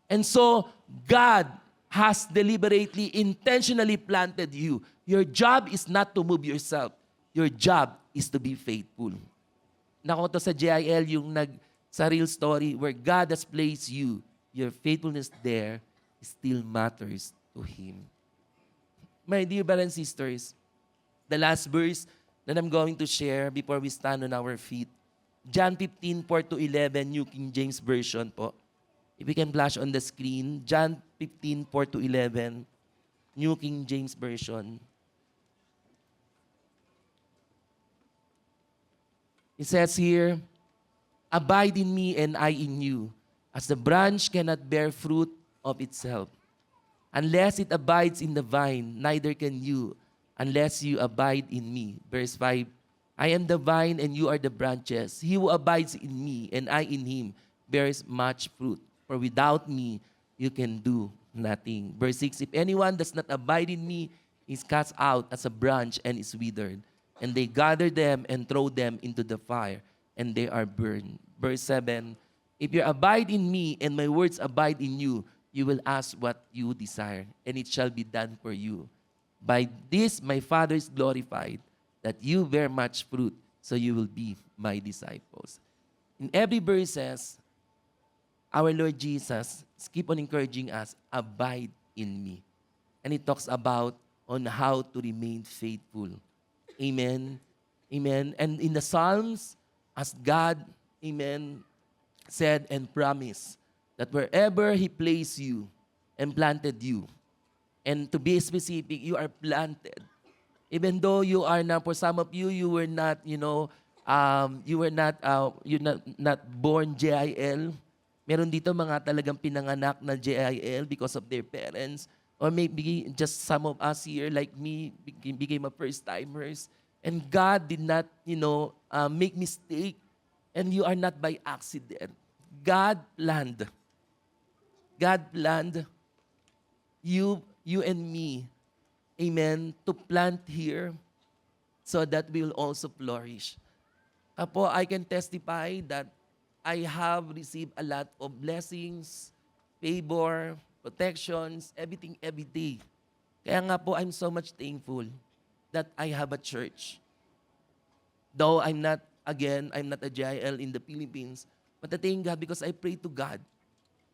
[SPEAKER 1] And so, God has deliberately, intentionally planted you. Your job is not to move yourself. Your job is to be faithful. Nakuha to sa JIL yung sa real story where God has placed you. Your faithfulness there still matters to Him. My dear brothers and sisters, the last verse that I'm going to share before we stand on our feet, John 15:4-11, New King James Version po. If we can flash on the screen, John 15:4-11, New King James Version. It says here, abide in me and I in you, as the branch cannot bear fruit of itself, unless it abides in the vine, neither can you, unless you abide in me. Verse 5, I am the vine and you are the branches. He who abides in me and I in him bears much fruit, for without me you can do nothing. Verse 6, if anyone does not abide in me, he is cast out as a branch and is withered. And they gather them and throw them into the fire, and they are burned. Verse 7, if you abide in me and my words abide in you, you will ask what you desire, and it shall be done for you. By this my Father is glorified, that you bear much fruit, so you will be my disciples. In every verses, our Lord Jesus keep on encouraging us, abide in me. And it talks about on how to remain faithful. Amen. Amen. And in the Psalms, as God, amen, said and promised that wherever He placed you and planted you, and to be specific, you are planted. Even though you are not, for some of you, you were not, you're not born JIL. Meron dito mga talagang pinanganak na JIL because of their parents. Or maybe just some of us here, like me, became a first-timers. And God did not, make mistake. And you are not by accident. God planned. God planned you and me, amen, to plant here so that we will also flourish. Apo, I can testify that I have received a lot of blessings, favor, protections, everything every day. Kaya nga po, I'm so much thankful that I have a church. Though I'm not a JIL in the Philippines, but I thank God because I pray to God.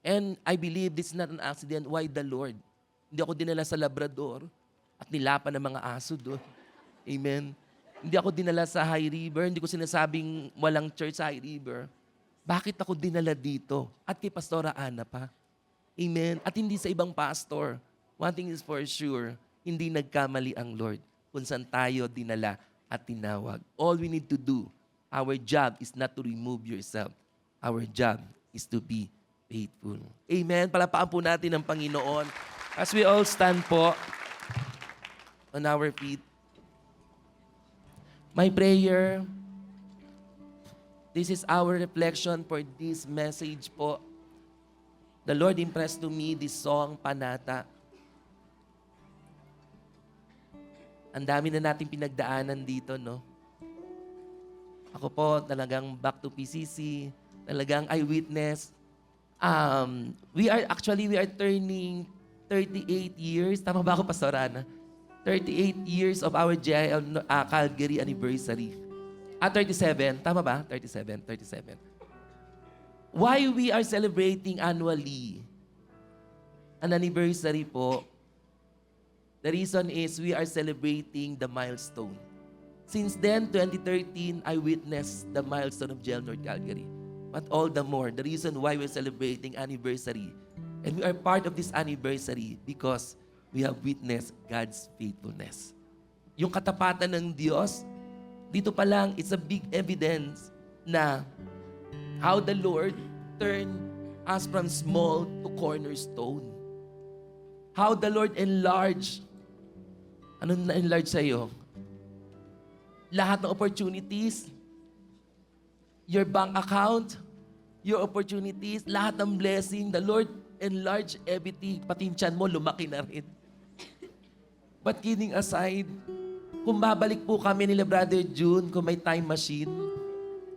[SPEAKER 1] And I believe this is not an accident. Why the Lord? Hindi ako dinala sa Labrador at nilapan ng mga aso doon. Amen. Hindi ako dinala sa High River. Hindi ko sinasabing walang church sa High River. Bakit ako dinala dito? At kay Pastora Ana pa. Amen. At hindi sa ibang pastor. One thing is for sure, hindi nagkamali ang Lord kung saan tayo dinala at tinawag. All we need to do, our job is not to remove yourself. Our job is to be faithful. Amen. Palapaan po natin ang Panginoon. As we all stand po on our feet, my prayer, this is our reflection for this message po. The Lord impressed to me this song, Panata. Ang dami na nating pinagdaanan dito, no? Ako po, talagang back to PCC, talagang eyewitness. We are turning 38 years. Tama ba ako, Pastor Ana? 38 years of our JIL Calgary anniversary. 37. Tama ba? 37. Why we are celebrating annually an anniversary po? The reason is we are celebrating the milestone. Since then, 2013, I witnessed the milestone of JIL North Calgary. But all the more, the reason why we're celebrating anniversary, and we are part of this anniversary because we have witnessed God's faithfulness. Yung katapatan ng Diyos, dito pa lang, it's a big evidence na how the Lord turned us from small to cornerstone. How the Lord enlarged. Anong na-enlarge sa'yo? Lahat ng opportunities, your bank account, your opportunities, lahat ng blessing, the Lord enlarge everything. Pati yung tiyan mo, lumaki na rin. But kidding aside, kung babalik po kami nila Brother June, kung may time machine,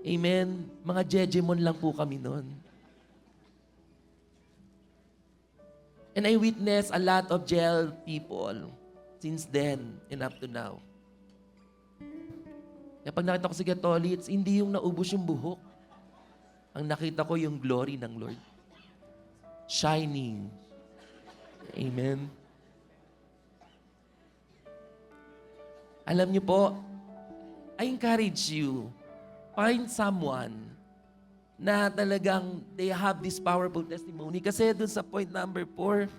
[SPEAKER 1] amen, mga jejemon lang po kami noon. And I witnessed a lot of jail people since then and up to now. Kapag nakita ko si Gatolits, hindi yung naubos yung buhok. Ang nakita ko yung glory ng Lord. Shining. Amen. Alam niyo po, I encourage you, find someone na talagang they have this powerful testimony. Kasi dun sa point number 4,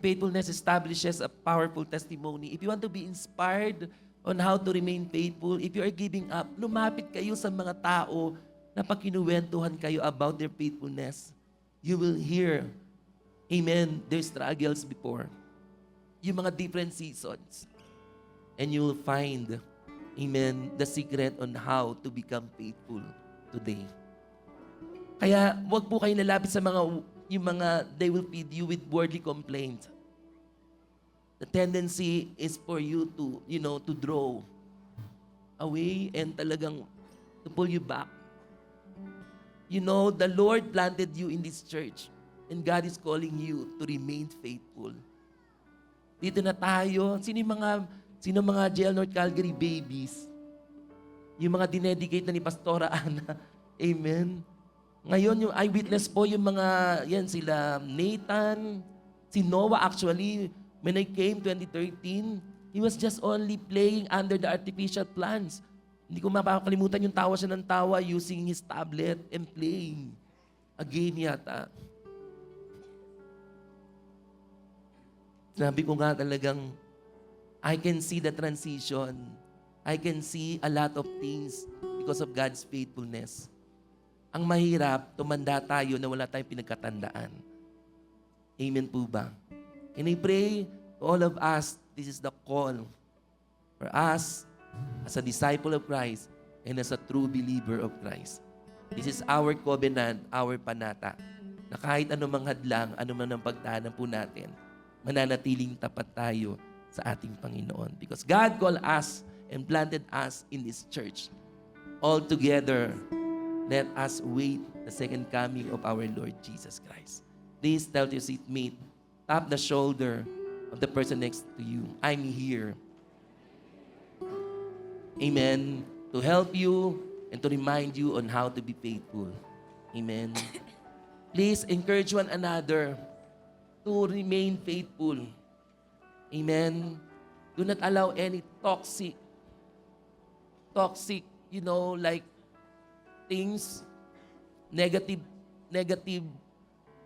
[SPEAKER 1] faithfulness establishes a powerful testimony. If you want to be inspired on how to remain faithful, if you are giving up, lumapit kayo sa mga tao na pag kinuwentuhan kayo about their faithfulness, you will hear, amen, their struggles before. Yung mga different seasons. And you will find, amen, the secret on how to become faithful today. Kaya wag po kayo nalapit sa yung mga they will feed you with worldly complaints. The tendency is for you to, to draw away and talagang to pull you back. You know, the Lord planted you in this church and God is calling you to remain faithful. Dito na tayo. Sino mga JL North Calgary babies? Yung mga dinedicate na ni Pastora Ana. Amen. Ngayon, yung eyewitness po, yung mga, yan sila Nathan, si Noah actually, when I came 2013, he was just only playing under the artificial plants. Hindi ko mapakalimutan yung tawa siya ng tawa using his tablet and playing a game yata. Sabi ko nga talagang, I can see the transition. I can see a lot of things because of God's faithfulness. Ang mahirap, tumanda tayo na wala tayong pinagkatandaan. Amen po ba? And I pray to all of us, this is the call for us as a disciple of Christ and as a true believer of Christ. This is our covenant, our panata, na kahit anumang hadlang, anumang ang pagdaanan po natin, mananatiling tapat tayo sa ating Panginoon. Because God called us and planted us in this church. All together, let us wait the second coming of our Lord Jesus Christ. Please tell your seatmate, tap the shoulder of the person next to you. I'm here. Amen. To help you and to remind you on how to be faithful. Amen. Please encourage one another to remain faithful. Amen. Do not allow any toxic, like things, negative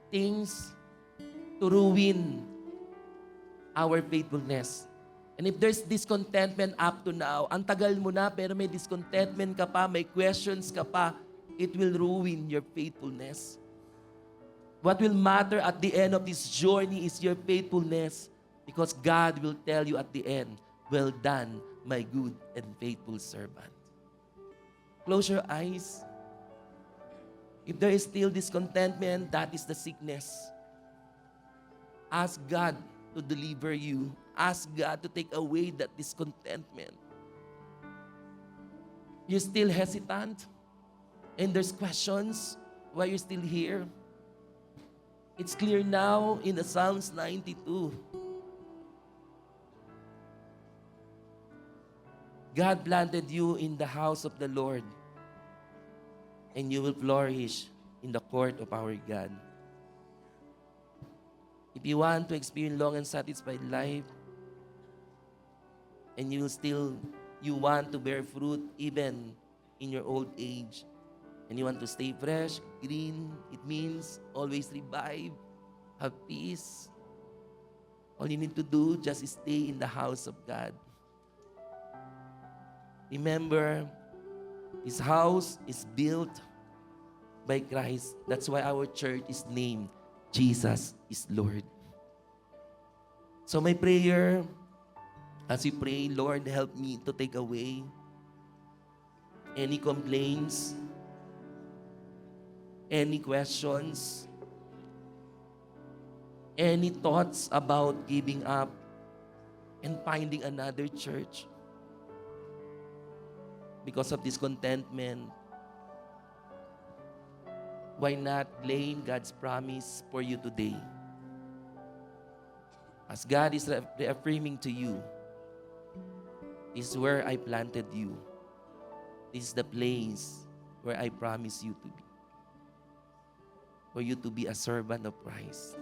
[SPEAKER 1] things to ruin our faithfulness. And if there's discontentment up to now, ang tagal mo na pero may discontentment ka pa, may questions ka pa, it will ruin your faithfulness. What will matter at the end of this journey is your faithfulness, because God will tell you at the end, well done, my good and faithful servant. Close your eyes. If there is still discontentment, that is the sickness. Ask God to deliver you. Ask God to take away that discontentment. You're still hesitant, and there's questions why you're still here. It's clear now in the Psalms 92. God planted you in the house of the Lord, and you will flourish in the court of our God. If you want to experience long and satisfied life, and you want to bear fruit even in your old age, and you want to stay fresh, green, it means always revive, have peace. All you need to do, just stay in the house of God. Remember, His house is built by Christ. That's why our church is named Jesus is Lord. So my prayer, as we pray, Lord, help me to take away any complaints, any questions, any thoughts about giving up and finding another church because of discontentment. Why not claim God's promise for you today? As God is reaffirming to you, this is where I planted you. This is the place where I promise you to be. For you to be a servant of Christ.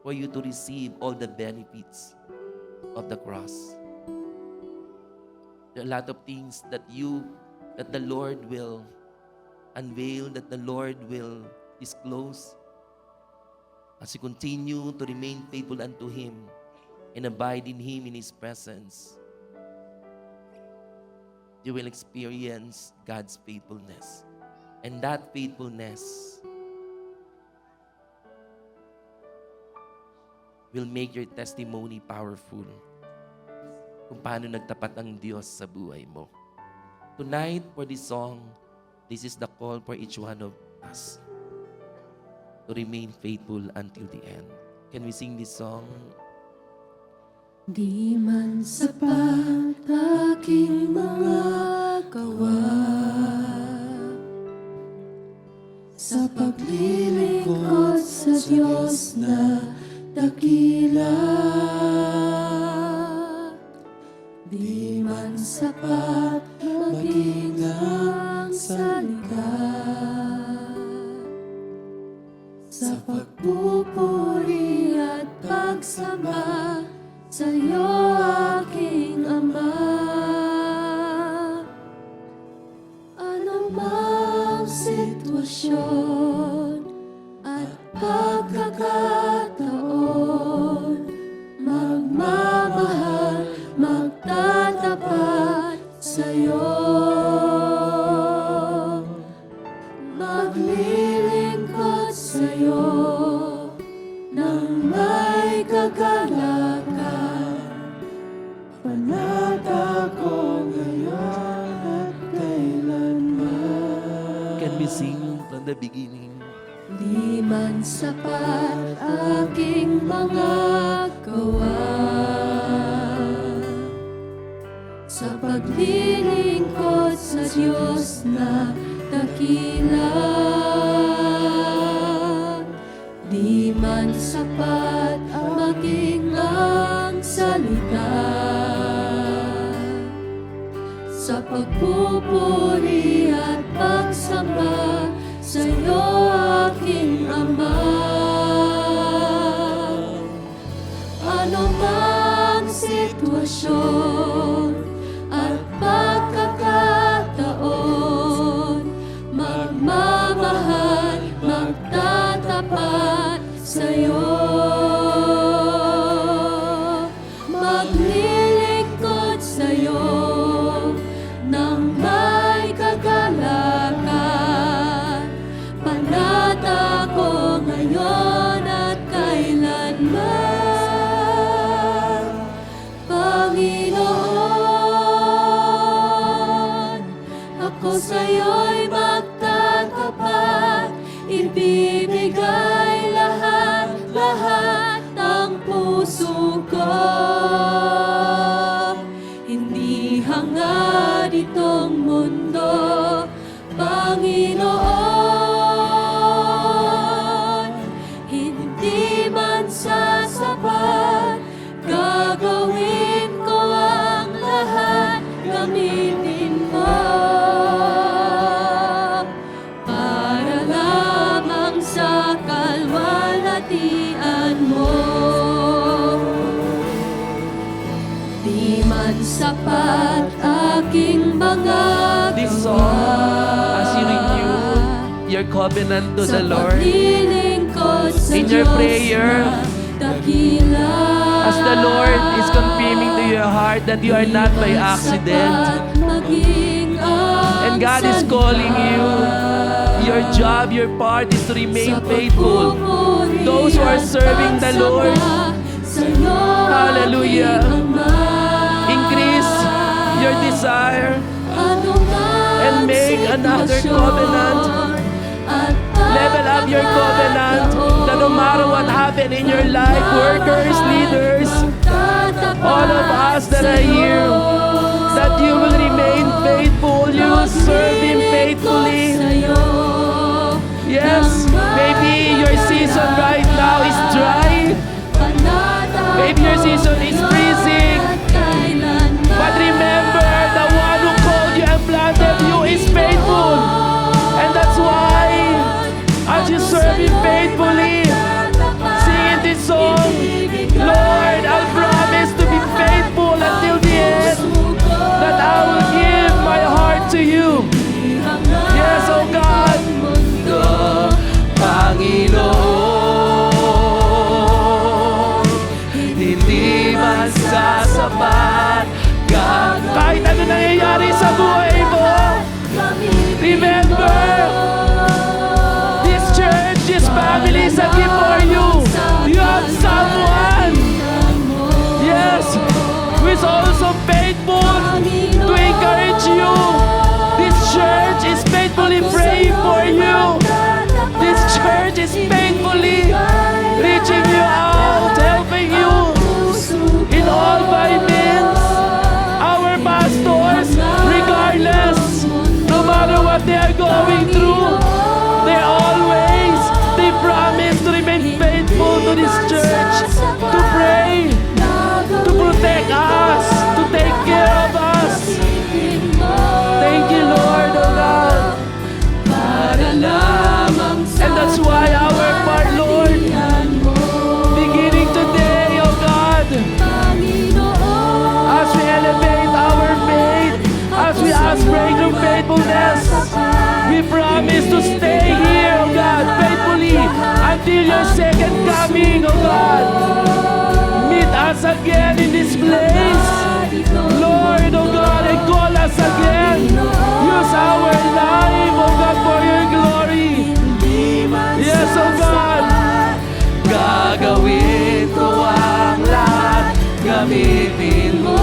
[SPEAKER 1] For you to receive all the benefits of the cross. There are a lot of things that the Lord will unveil, that the Lord will disclose as you continue to remain faithful unto Him and abide in Him in His presence. You will experience God's faithfulness. And that faithfulness will make your testimony powerful kung paano nagtapat ang Diyos sa buhay mo. Tonight, for this song, this is the call for each one of us to remain faithful until the end. Can we sing this song?
[SPEAKER 2] Di man sapat aking mga gawa, sa paglilingkod sa Diyos na dakila. Di man sapat maging ang salita, sa pagpupuri at pagsamba sa'yo, aking Ama. Anumang sitwasyon at pagkakataon, magmamahal, magtatapat sa'yo. Maglilingkod sa'yo nang may kagalakan. Panata ko ngayon at kailanman.
[SPEAKER 1] Can we sing from the beginning?
[SPEAKER 2] Di man sapat aking mga gawa, sa paglilingkod sa Diyos na dakila. Di man sapat maging ang salita, sa pagpupuri at pagsamba sa'yo, aking Ama. Ano mang sitwasyon at pagkakataon, magmamahal, magtatapat sa'yo. Maglilingkod sa'yo nang may kagalakan. Panata ko ngayon at kailanman. Panginoon, ako sa'yo'y magtatapat, ibibigay lahat ng puso ko. Hindi hangad itong mundo, Panginoon. Hindi man sasapat, gagawin ko ang lahat, gamitin mo para lamang sa kalwalhatian mo. Di man sapat aking mga
[SPEAKER 1] This song, as you renew your covenant to the Lord, in your prayer, as the Lord is confirming to your heart that you are not by accident, and God is calling you. Your job, your part is to remain faithful. Those who are serving the Lord, hallelujah, increase your desire and make another covenant. Level up your covenant, that no matter what happened in your life, workers, leaders, all of us that are here, that you will remain faithful, you will serve Him faithfully. Yes, maybe your season right now is dry. Maybe your season is freezing. But remember, the one who called you and planted you is faithful. And that's why, as you serve Him faithfully, singing this song, Lord, I'll promise to be faithful until the end, that I will give my heart to you. Yes, oh God. Panginoon, hindi man sasapat kahit ano nangyayari sa buhay mo. Remember, this church, this family is a gift for you. You have someone, yes, who is also faithful to encourage you. This church is faithfully praying for you. This church is faithfully reaching you out, helping you in all by means. Our pastors, regardless, no matter what they are going through, they always this church to pray, to protect us, to take care of us. Thank you, Lord, oh God. And that's why our part, Lord, beginning today, oh God, as we elevate our faith, as we ask breakthrough faithfulness, we promise to stay here, oh God, faithfully until your second coming, oh God. Meet us again in this place, Lord, oh God, and call us again. Use our life, oh God, for your glory. Yes, oh God. Gagawin ko ang lahat, gamitin mo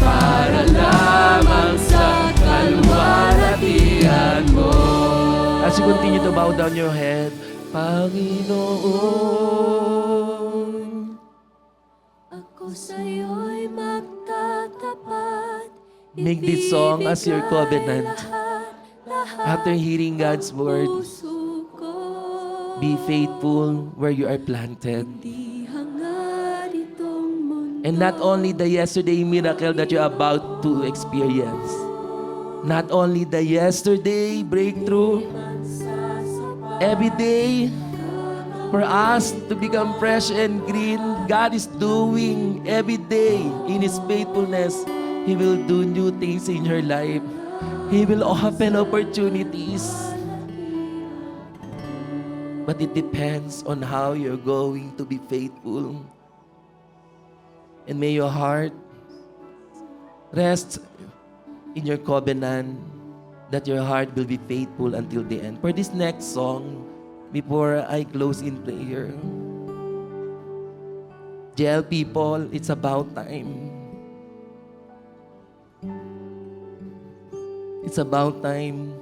[SPEAKER 1] para lamang sa kaluwalhatian mo. As you continue to bow down your head, Panginoon,
[SPEAKER 2] Ako sa'yo'y magtatapat.
[SPEAKER 1] make this song as your covenant.
[SPEAKER 2] Lahat
[SPEAKER 1] After hearing God's word,
[SPEAKER 2] puso ko.
[SPEAKER 1] be faithful where you are planted.
[SPEAKER 2] Di hangad itong mundo.
[SPEAKER 1] And not only the yesterday miracle that you're about to experience, not only the yesterday breakthrough, every day for us to become fresh and green, God is doing every day in His faithfulness. He will do new things in your life. He will open opportunities. But it depends on how you're going to be faithful. And may your heart rest in your covenant that your heart will be faithful until the end. For this next song, before I close in prayer, JL people, it's about time. It's about time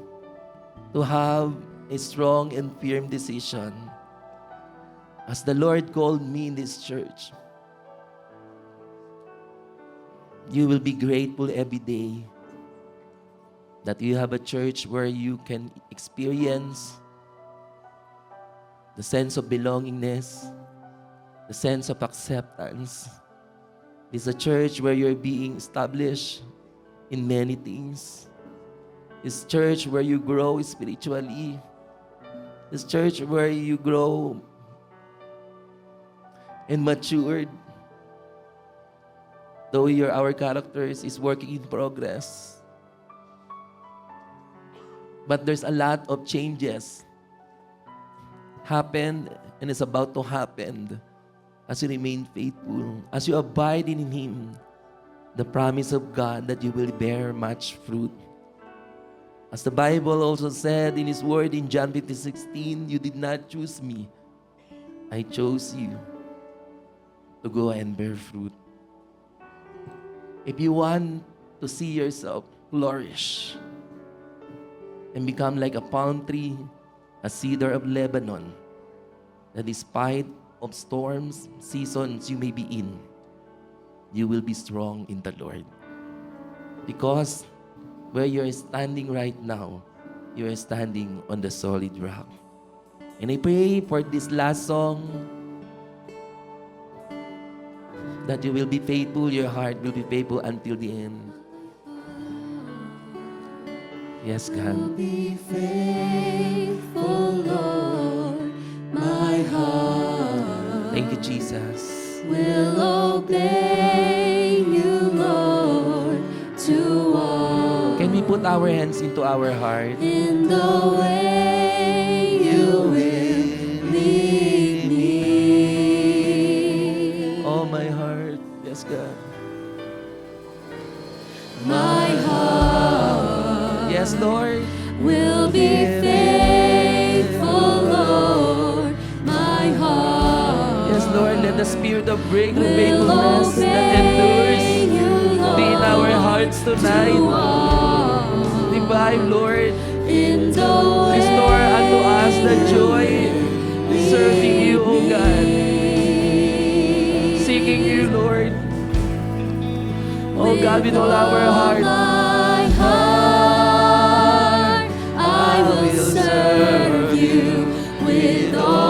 [SPEAKER 1] to have a strong and firm decision. As the Lord called me in this church, you will be grateful every day that you have a church where you can experience the sense of belongingness, the sense of acceptance. It's a church where you're being established in many things. It's church where you grow spiritually. It's church where you grow and matured. Though our characters is working in progress. But there's a lot of changes happened and is about to happen as you remain faithful, as you abide in Him, the promise of God that you will bear much fruit. As the Bible also said in His word in John 15:16, you did not choose me, I chose you to go and bear fruit. If you want to see yourself flourish and become like a palm tree, a cedar of Lebanon, that despite of storms, seasons you may be in, you will be strong in the Lord. Because where you are standing right now, you are standing on the solid rock. And I pray for this last song that you will be faithful, your heart will be faithful until the end. Yes, God.
[SPEAKER 2] Be faithful, Lord, my heart
[SPEAKER 1] Thank you, Jesus.
[SPEAKER 2] will obey you, Lord, to walk
[SPEAKER 1] Can we put our hands into our heart?
[SPEAKER 2] in the way you will lead me.
[SPEAKER 1] Oh, my heart. Yes, God.
[SPEAKER 2] My heart
[SPEAKER 1] Yes, Lord.
[SPEAKER 2] will be faithful, Lord, my heart
[SPEAKER 1] Yes, Lord. Let the spirit of breakthrough
[SPEAKER 2] will
[SPEAKER 1] faithfulness that endures
[SPEAKER 2] obey you,
[SPEAKER 1] be in our
[SPEAKER 2] Lord,
[SPEAKER 1] hearts
[SPEAKER 2] to
[SPEAKER 1] tonight.
[SPEAKER 2] walk
[SPEAKER 1] Revive, Lord.
[SPEAKER 2] in the way
[SPEAKER 1] Restore unto us the joy serving you, O God. Seeking you, Lord. Oh God, with all our heart.
[SPEAKER 2] my heart, I will serve you with all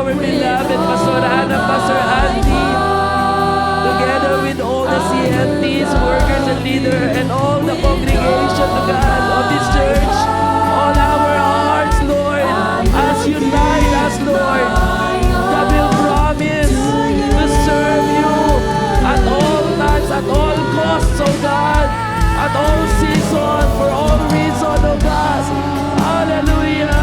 [SPEAKER 1] our beloved Pastor Ana, Pastor Andy, together with all the CFTs, workers and leaders, and all the congregation, to God, of this church, all our hearts, Lord, as unite us, Lord, that will promise to serve you at all times, at all costs, oh God, at all season, for all reason, oh God. Hallelujah.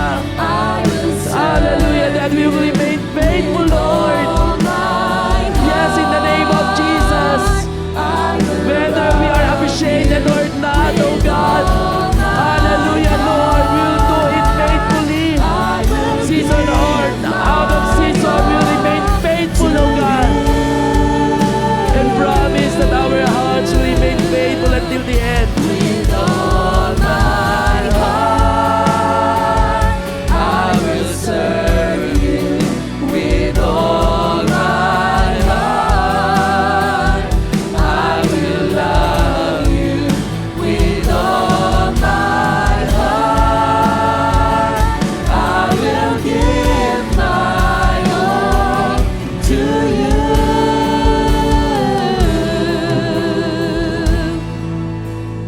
[SPEAKER 1] Hallelujah, that we will remain faithful, Lord. Yes, in the name of Jesus. Whether we are appreciated or not, oh God. Hallelujah, Lord. We will do it faithfully. Season or out of season, we will remain faithful, oh God. And promise that our hearts will remain faithful until the end. With all my heart, I will serve you. With all my heart, I will love you. With all my heart, I will give my all to you.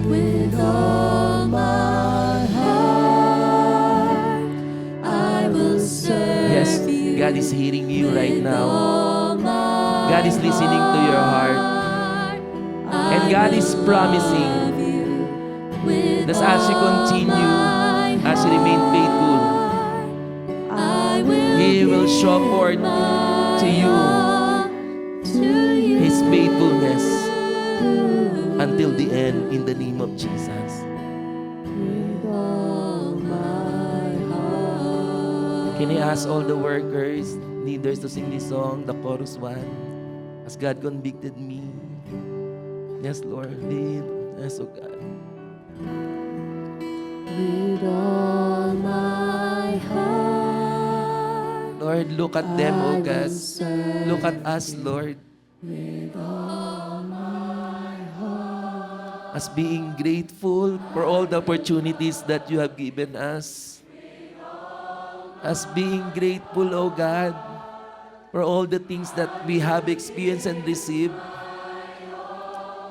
[SPEAKER 2] With all my heart, I will serve
[SPEAKER 1] Yes,
[SPEAKER 2] you.
[SPEAKER 1] God is hearing you right now.
[SPEAKER 2] All my
[SPEAKER 1] God is listening to your heart. And God is promising that as you continue, as you remain faithful, He will show forth to you His faithfulness until the end, in the name of Jesus. Can I ask all the workers, leaders to sing this song, the chorus one, as God convicted me? Yes, Lord. Lead. Yes, oh God.
[SPEAKER 2] With all my heart,
[SPEAKER 1] Lord, look at them, oh God. Look at us, Lord. As being grateful for all the opportunities that you have given us. As being grateful, oh God, for all the things that we have experienced and received.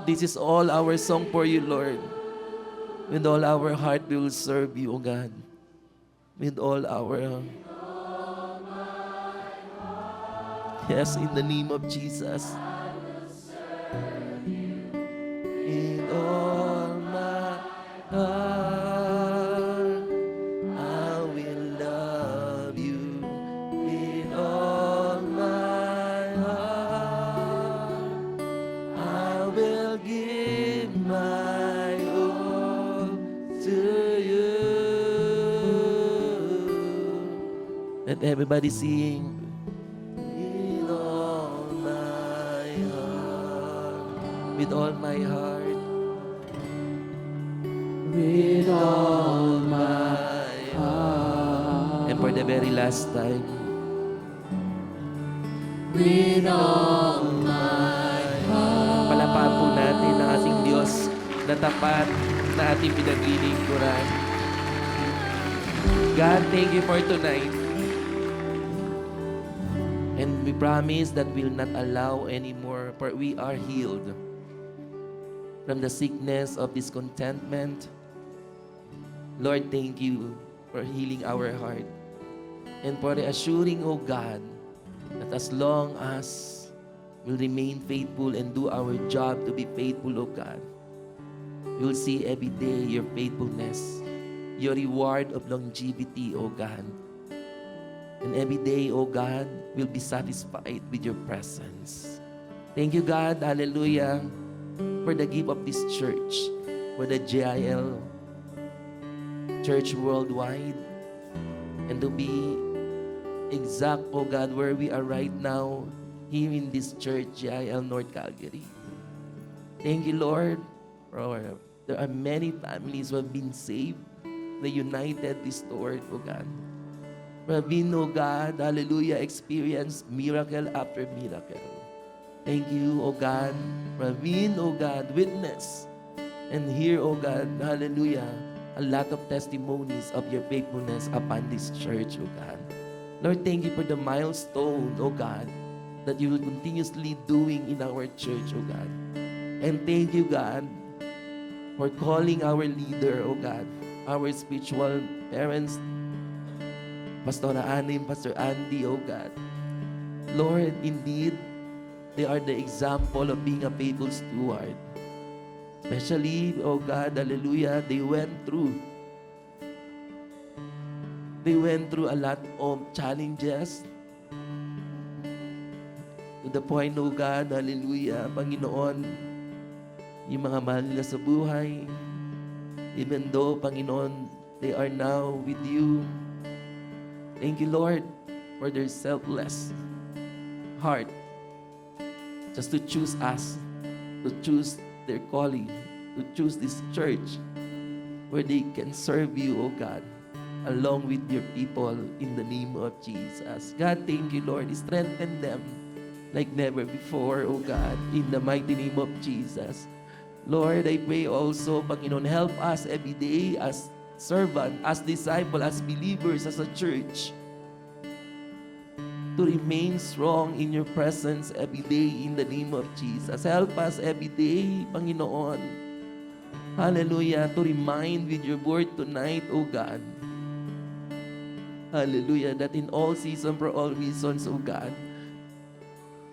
[SPEAKER 1] This is all our song for you, Lord. With all our heart, we will serve you, O God. With all our... Yes, in the name of Jesus. In all my heart, I will love you. With all my heart, I will give my all to you. Let everybody sing. With all my heart, with all my heart, with all my heart. And for the very last time, with all my heart. Palapahan po natin ang ating Diyos na tapat na ating pinaglilingkuran. God, thank you for tonight. And we promise that we'll not allow anymore, for we are healed from the sickness of discontentment. Lord, thank you for healing our heart and for reassuring, O God, that as long as we'll remain faithful and do our job to be faithful, O God, we'll see every day your faithfulness, your reward of longevity, O God. And every day, O God, we'll be satisfied with your presence. Thank you, God, hallelujah, for the gift of this church, for the JIL Church worldwide, and to be exact, oh God, where we are right now, here in this church, JIL North Calgary. Thank you, Lord, for there are many families who have been saved, reunited, restored, oh God. We have been, oh God, hallelujah, experienced miracle after miracle. Thank you, oh God, for being, oh God, witness. And here, oh God, hallelujah, a lot of testimonies of your faithfulness upon this church, oh God. Lord, thank you for the milestone, oh God, that you will continuously doing in our church, oh God. And thank you, God, for calling our leader, oh God, our spiritual parents, Pastora Anim, Pastor Andy, oh God. Lord, indeed, they are the example of being a faithful steward. Especially, oh God, hallelujah, they went through a lot of challenges to the point, oh God, hallelujah, Panginoon, yung mga mahal nila sa buhay, even though, Panginoon, they are now with you. Thank you, Lord, for their selfless heart just to choose us, to choose their calling, to choose this church where they can serve you, oh God, along with your people in the name of Jesus. God, thank you, Lord. Strengthen them like never before, oh God, in the mighty name of Jesus. Lord, I pray also, Panginoon, help us every day as servant, as disciple, as believers, as a church, to remain strong in your presence every day in the name of Jesus. Help us every day, Panginoon. Hallelujah, to remind with your word tonight, oh God. Hallelujah, that in all seasons, for all reasons, oh God,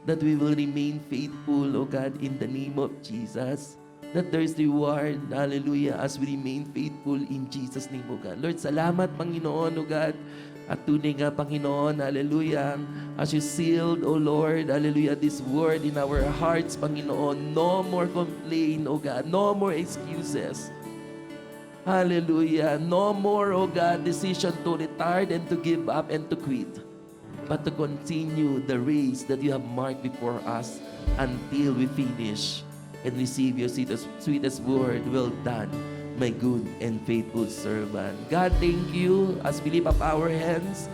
[SPEAKER 1] that we will remain faithful, oh God, in the name of Jesus. That there is reward, hallelujah, as we remain faithful in Jesus' name, oh God. Lord, salamat, Panginoon, oh God. At tunay nga, Panginoon, hallelujah, as you sealed, oh Lord, hallelujah, this word in our hearts, Panginoon. No more complaint, oh God. No more excuses. Hallelujah. No more, oh God, decision to retire and to give up and to quit, but to continue the race that you have marked before us until we finish and receive your sweetest word. Well done, my good and faithful servant. God, thank you as we lift up our hands.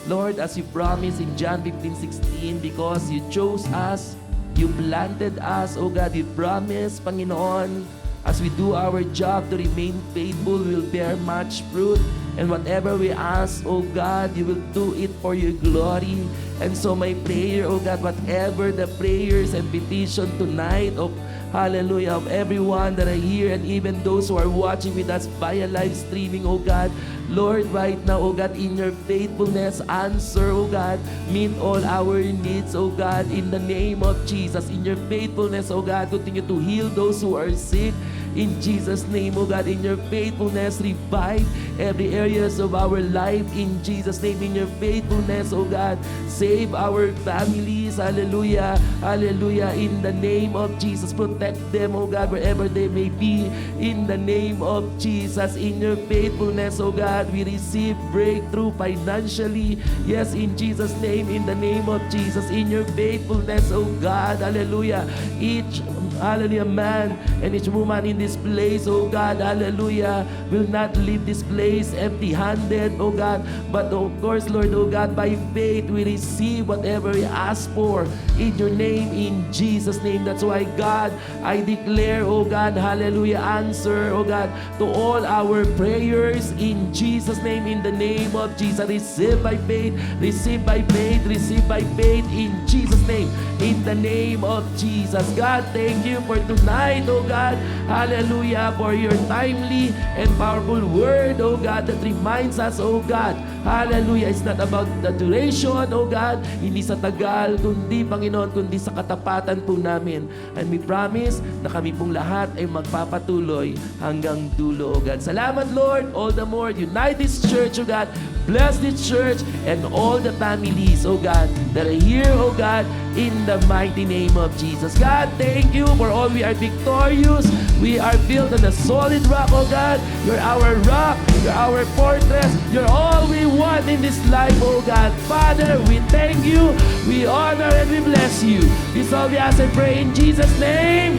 [SPEAKER 1] Lord, as you promised in John 15:16, because you chose us, you planted us, oh God, you promised, Panginoon, as we do our job to remain faithful, we'll bear much fruit. And whatever we ask, oh God, you will do it for your glory. And so my prayer, oh God, whatever the prayers and petition tonight of hallelujah, of everyone that are here and even those who are watching with us via live streaming, oh God, Lord, right now, oh God, in your faithfulness, answer, oh God, meet all our needs, oh God, in the name of Jesus. In your faithfulness, oh God, continue to heal those who are sick. In Jesus' name, oh God, in your faithfulness, revive every areas of our life. In Jesus' name, in your faithfulness, oh God, save our families. Hallelujah, hallelujah. In the name of Jesus, protect them, oh God, wherever they may be. In the name of Jesus, in your faithfulness, oh God, we receive breakthrough financially. Yes, in Jesus' name, in the name of Jesus, in your faithfulness, oh God, hallelujah. Each hallelujah, man and each woman in this place, oh God, hallelujah, will not leave this place empty-handed, oh God, but of course, Lord, oh God, by faith we receive whatever we ask for in your name, in Jesus' name. That's why, God, I declare, oh God, hallelujah, answer, oh God, to all our prayers in Jesus' name, in the name of Jesus. Receive by faith, receive by faith, receive by faith in Jesus' name, in the name of Jesus. God, thank you for tonight, oh God. Hallelujah, for your timely and powerful word, oh God, that reminds us, oh God. Hallelujah, it's not about the duration, oh God, hindi sa tagal, kundi, Panginoon, kundi sa katapatan po namin. And we promise na kami pong lahat ay magpapatuloy hanggang dulo, oh God. Salamat, Lord, all the more. Unite this church, oh God. Bless this church and all the families, oh God, that are here, oh God, in the mighty name of Jesus. God, thank you for all we are victorious. We are built on a solid rock, oh God. You're our rock. You're our fortress. You're all we want in this life, oh God. Father, we thank you. We honor and we bless you. This all we ask and pray in Jesus' name.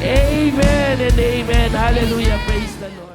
[SPEAKER 1] Amen and amen. Hallelujah. Praise the Lord.